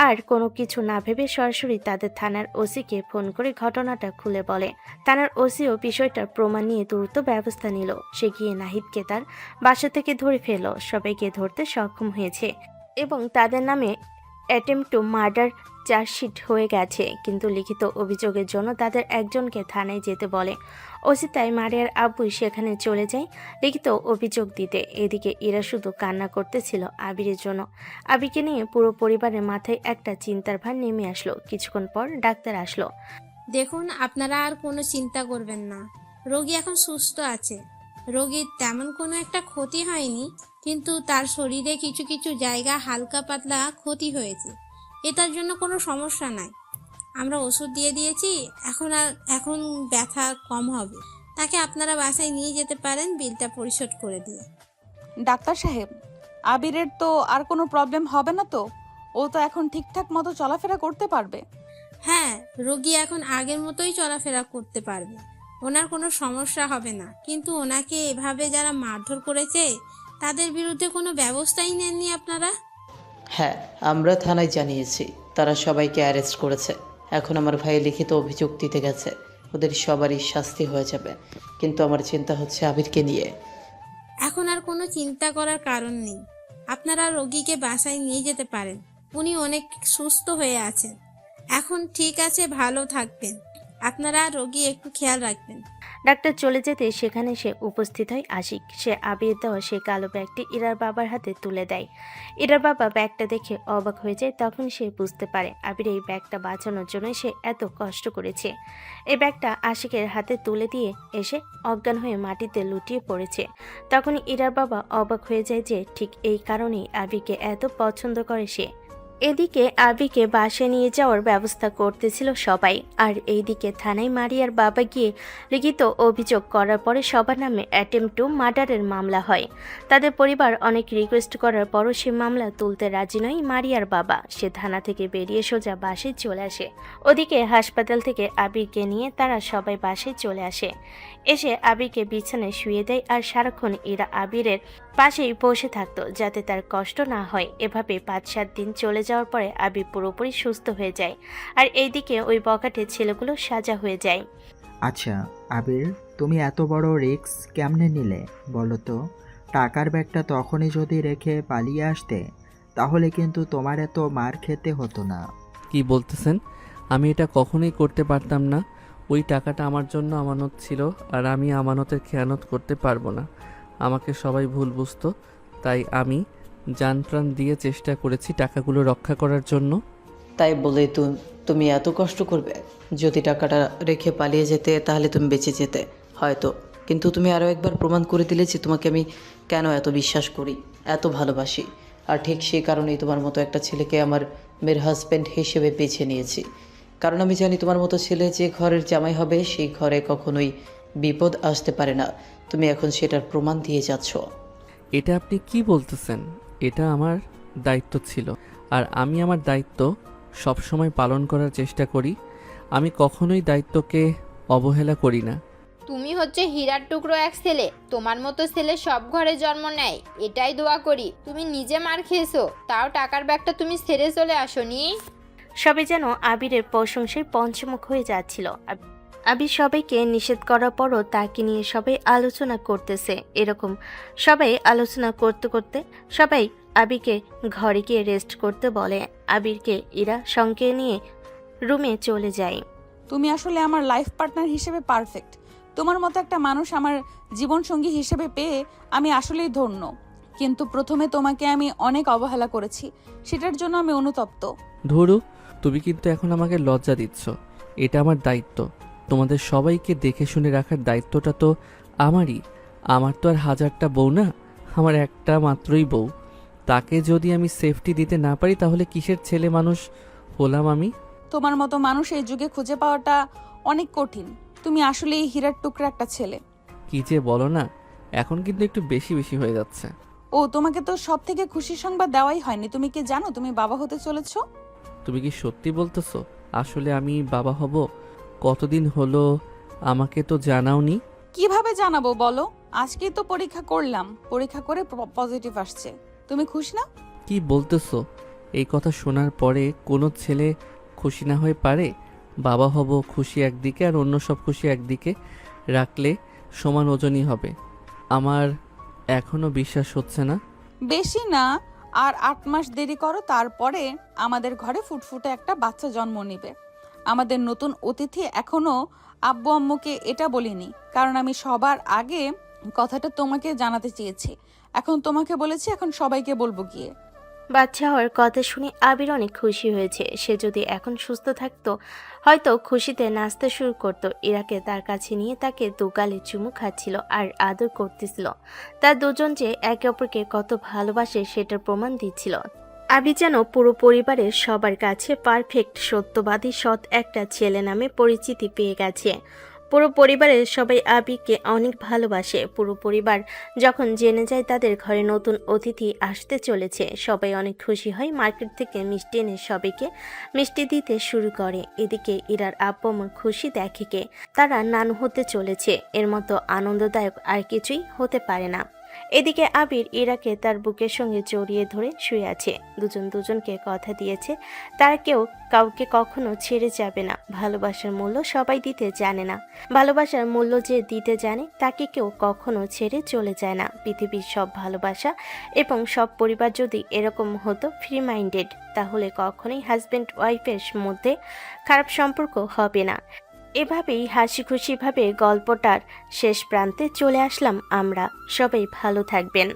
Speaker 3: আর কোনো কিছু না ভেবে সরাসরি তাদের থানার ওসিকে ফোন করে ঘটনাটা খুলে বলে। থানার ওসিও বিষয়টার প্রমাণ নিয়ে দ্রুত ব্যবস্থা নিল। সে গিয়ে নাহিদকে তার বাসা থেকে ধরে ফেলল। সবাইকে ধরতে সক্ষম হয়েছে এবং তাদের নামে অ্যাটেম্প টু মার্ডার চার্জশিট হয়ে গেছে, কিন্তু লিখিত অভিযোগের জন্য তাদের একজনকে থানায় যেতে বলে। ওসি তাই মারিয়ার আব্বুই সেখানে চলে যায় লিখিত অভিযোগ দিতে। এদিকে ইরা শুধু কান্না করতেছিল আবিরের জন্য। আবিরকে নিয়ে পুরো পরিবারের মাথায় একটা চিন্তার ভার নেমে আসলো। কিছুক্ষণ পর ডাক্তার আসলো।
Speaker 13: দেখুন, আপনারা আর কোনো চিন্তা করবেন না, রোগী এখন সুস্থ আছে। রোগীর তেমন কোনো একটা ক্ষতি হয়নি, কিন্তু তার শরীরে কিছু কিছু জায়গা হালকা পাতলা ক্ষতি হয়েছে। এটার জন্য কোনো সমস্যা নাই। আমরা ওষুধ দিয়ে দিয়েছি, এখন ব্যথা কম হবে। তাকে আপনারা বাসায় নিয়ে যেতে পারেন, বিলটা পরিশোধ করে দিয়ে।
Speaker 1: ডাক্তার সাহেব, আবিরের তো আর কোনো প্রবলেম হবে না তো? ও তো এখন ঠিকঠাক মতো চলাফেরা করতে পারবে?
Speaker 13: হ্যাঁ, রোগী এখন আগের মতোই চলাফেরা করতে পারবে, ওনার কোনো সমস্যা হবে না। কিন্তু ওনাকে এভাবে যারা মারধর করেছে তাদের বিরুদ্ধে কোনো ব্যবস্থাই নেননি আপনারা?
Speaker 10: হ্যাঁ, আমরা থানায় জানিয়েছি, তারা সবাইকে অ্যারেস্ট করেছে। এখন আমার ভাই লিখিত অভিযোগ দিতে গেছে, ওদের সবারই শাস্তি হয়ে যাবে। কিন্তু আমার চিন্তা হচ্ছে আবিরকে নিয়ে।
Speaker 13: এখন আর কোনো চিন্তা করার কারণ নেই, আপনারা রোগীকে বাসায় নিয়ে যেতে পারেন। উনি অনেক সুস্থ হয়ে আছেন, এখন ঠিক আছে, ভালো থাকবেন। আপনারা রোগী একটু খেয়াল রাখবেন।
Speaker 3: ডাক্তার চলে যেতে সেখানে সে উপস্থিত হয় আশিক। সে আবির দেওয়া সেই কালো ব্যাগটি ইরার বাবার হাতে তুলে দেয়। ইরার বাবা ব্যাগটা দেখে অবাক হয়ে যায়। তখন সে বুঝতে পারে আবির এই ব্যাগটা বাঁচানোর জন্য সে এত কষ্ট করেছে। এই ব্যাগটা আশিকের হাতে তুলে দিয়ে এসে অজ্ঞান হয়ে মাটিতে লুটিয়ে পড়েছে। তখনই ইরার বাবা অবাক হয়ে যায় যে ঠিক এই কারণেই আবিরকে এত পছন্দ করে সে। এদিকে আবিকে বাসায় নিয়ে যাওয়ার ব্যবস্থা করতেছিল সবাই, আর এইদিকে থানায় মারিয়ার বাবা গিয়ে লিখিত অভিযোগ করার পরে সবার নামে অ্যাটেম্প টু মার্ডারের মামলা হয়। তাদের পরিবার অনেক রিকোয়েস্ট করার পরও সে মামলা তুলতে রাজি নয় মারিয়ার বাবা। সে থানা থেকে বেরিয়ে সোজা বাসায় চলে আসে। ওদিকে হাসপাতাল থেকে আবিরকে নিয়ে তারা সবাই বাসায় চলে আসে। এসে আবিরকে বিছানায় শুয়ে দেয় আর সারাক্ষণ এরা আবিরের পাশেই বসে থাকতো যাতে তার কষ্ট না হয়। এভাবে 5-7 দিন চলে যাওয়ার পরে আবির পুরোপুরি সুস্থ হয়ে যায়, আর এইদিকে ওই বকাটে ছেলেগুলো সাজা হয়ে যায়।
Speaker 11: আচ্ছা আবির, তুমি এত বড় রিস্ক কেমনে নিলে বলো তো? টাকার ব্যাগটা তখনই যদি রেখে পালিয়ে আসতে তাহলে কিন্তু তোমার এত মার খেতে হতো না।
Speaker 2: কি বলতেছেন? আমি এটা কখনোই করতে পারতাম না। ওই টাকাটা আমার জন্য আমানত ছিল, আর আমি আমানতের খেয়ানত করতে পারবো না। আমাকে সবাই ভুল বুঝতো, তাই আমি জানপ্রাণ দিয়ে চেষ্টা করেছি টাকাগুলো রক্ষা করার জন্য।
Speaker 10: তাই বলে তুমি এত কষ্ট করবে? যদি টাকাটা রেখে পালিয়ে যেতে তাহলে তুমি বেঁচে যেতে হয়তো, কিন্তু তুমি আরও একবার প্রমাণ করে দিলে যে তোমাকে আমি কেন এত বিশ্বাস করি, এত ভালোবাসি। আর ঠিক সেই কারণেই তোমার মতো একটা ছেলেকে আমার মেয়ের হাজব্যান্ড হিসেবে বেছে নিয়েছি। কারণ আমি জানি তোমার মতো ছেলে যে ঘরের জামাই হবে সেই ঘরে কখনোই বিপদ আসতে পারে না। তুমি এখন সেটার প্রমাণ দিয়ে যাচ্ছ।
Speaker 2: এটা আপনি কি বলতেছেন? এটা আমার দায়িত্ব ছিল, আর আমি আমার দায়িত্ব সবসময় পালন করার চেষ্টা করি। আমি কখনোই দায়িত্বকে অবহেলা করি না।
Speaker 6: তুমি হচ্ছে হীরার টুকরো এক ছেলে, তোমার মতো ছেলে সব ঘরে জন্ম নেয়, এটাই দোয়া করি। তুমি নিজে মার খেয়েছো, তাও টাকার ব্যাগটা তুমি ছেড়ে চলে আসোনি।
Speaker 3: সবাই যেন আবিরের প্রশংসায় পঞ্চমুখ হয়ে যাচ্ছিল। আবির সবাইকে নিষেধ করার পরও তাকে নিয়ে সবাই আলোচনা করতেছে। এরকম সবাই আলোচনা করতে করতে সবাই আবিকে ঘরে গিয়ে রেস্ট করতে বলে। আবিরকে ইরা সঙ্গে নিয়ে রুমে চলে যায়।
Speaker 1: তুমি আসলে আমার লাইফ পার্টনার হিসেবে পারফেক্ট। তোমার মতো একটা মানুষ আমার জীবনসঙ্গী হিসেবে পেয়ে আমি আসলেই ধন্য। কিন্তু প্রথমে তোমাকে আমি অনেক অবহেলা করেছি, সেটার জন্য আমি অনুতপ্ত।
Speaker 2: ধরু, তুমি কিন্তু এখন আমাকে লজ্জা দিচ্ছ। এটা আমার দায়িত্ব। তোমাদের সবাইকে দেখে শুনে রাখার দায়িত্বটা তো আমারই। আমার তো আর হাজারটা বউ না, আমার একটা মাত্রই বউ। তাকে যদি আমি সেফটি দিতে না পারি তাহলে কিসের ছেলে মানুষ হলাম আমি?
Speaker 1: তোমার মতো মানুষ এই যুগে খুঁজে পাওয়াটা অনেক কঠিন। তুমি আসলে এই হীরার টুকরা একটা ছেলে।
Speaker 2: কি যে বলো না, এখন কিন্তু একটু বেশি বেশি হয়ে যাচ্ছে।
Speaker 1: ও, তোমাকে তো সব থেকে খুশির সংবাদ দেওয়াই হয়নি। তুমি কি জানো তুমি বাবা হতে চলেছো?
Speaker 2: তুমি কি সত্যি বলতেছো? আসলে আমি বাবা হব? কতদিন হলো আমাকে তো জানাওনি।
Speaker 1: কিভাবে জানাবো বলো? আজকেই তো পরীক্ষা করলাম, পরীক্ষা করে পজিটিভ আসছে। তুমি খুশি না?
Speaker 2: কি বলতেছো? এই কথা শোনার পরে কোনো ছেলে খুশি না হয়ে পারে? বাবা হব খুশি একদিকে আর অন্য সব খুশি একদিকে রাখলে সমান ওজনই হবে। আমার এখনো বিশ্বাস হচ্ছে না।
Speaker 1: বেশি না, আর 8 মাস দেরি করো, তারপরে আমাদের ঘরে ফুটফুটে একটা বাচ্চা জন্ম নেবে। আমাদের নতুন অতিথি এখনো আব্বু আম্মুকে এটা বলিনি, কারণ আমি সবার আগে কথাটা তোমাকে জানাতে চেয়েছি। এখন তোমাকে বলেছি, এখন সবাইকে বলবো গিয়ে।
Speaker 3: বাচ্চা হওয়ার কথা শুনে আবির অনেক খুশি হয়েছে। সে যদি এখন সুস্থ থাকতো হয়তো খুশিতে নাচতে শুরু করত। ইরাকে তার কাছে নিয়ে তাকে দুগালে চুমু খাচ্ছিল আর আদর করতেছিল। তার দুজন যে একে অপরকে কত ভালোবাসে সেটার প্রমাণ দিচ্ছিল। আবির যেন পুরো পরিবারের সবার কাছে পারফেক্ট, সত্যবাদী, সৎ একটা ছেলে নামে পরিচিতি পেয়ে গেছে। পুরো পরিবারের সবাই আবিরকে অনেক ভালোবাসে। পুরো পরিবার যখন জেনে যায় তাদের ঘরে নতুন অতিথি আসতে চলেছে, সবাই অনেক খুশি হয়। মার্কেট থেকে মিষ্টি এনে সবাইকে মিষ্টি দিতে শুরু করে। এদিকে ইরার আব্বু আম্মুর খুশি দেখে কে, তারা নানু হতে চলেছে। এর মতো আনন্দদায়ক আর কিছুই হতে পারে না। এদিকে আবির ইরাকে তার বুকের সঙ্গে জড়িয়ে ধরে শুয়ে আছে। দুজন দুজনকে কথা দিয়েছে তারা কেউ কাউকে কখনো ছেড়ে যাবে না। ভালোবাসার মূল্য সবাই দিতে জানে না। ভালোবাসার মূল্য যে দিতে জানে তাকে কেউ কখনো ছেড়ে চলে যায় না। পৃথিবীর সব ভালোবাসা এবং সব পরিবার যদি এরকম হতো ফ্রি মাইন্ডেড, তাহলে কখনোই হাজব্যান্ড ওয়াইফের মধ্যে খারাপ সম্পর্ক হবে না। এভাবেই হাসি খুশিভাবে গল্পটার শেষ প্রান্তে চলে আসলাম আমরা। সবাই ভালো থাকবেন।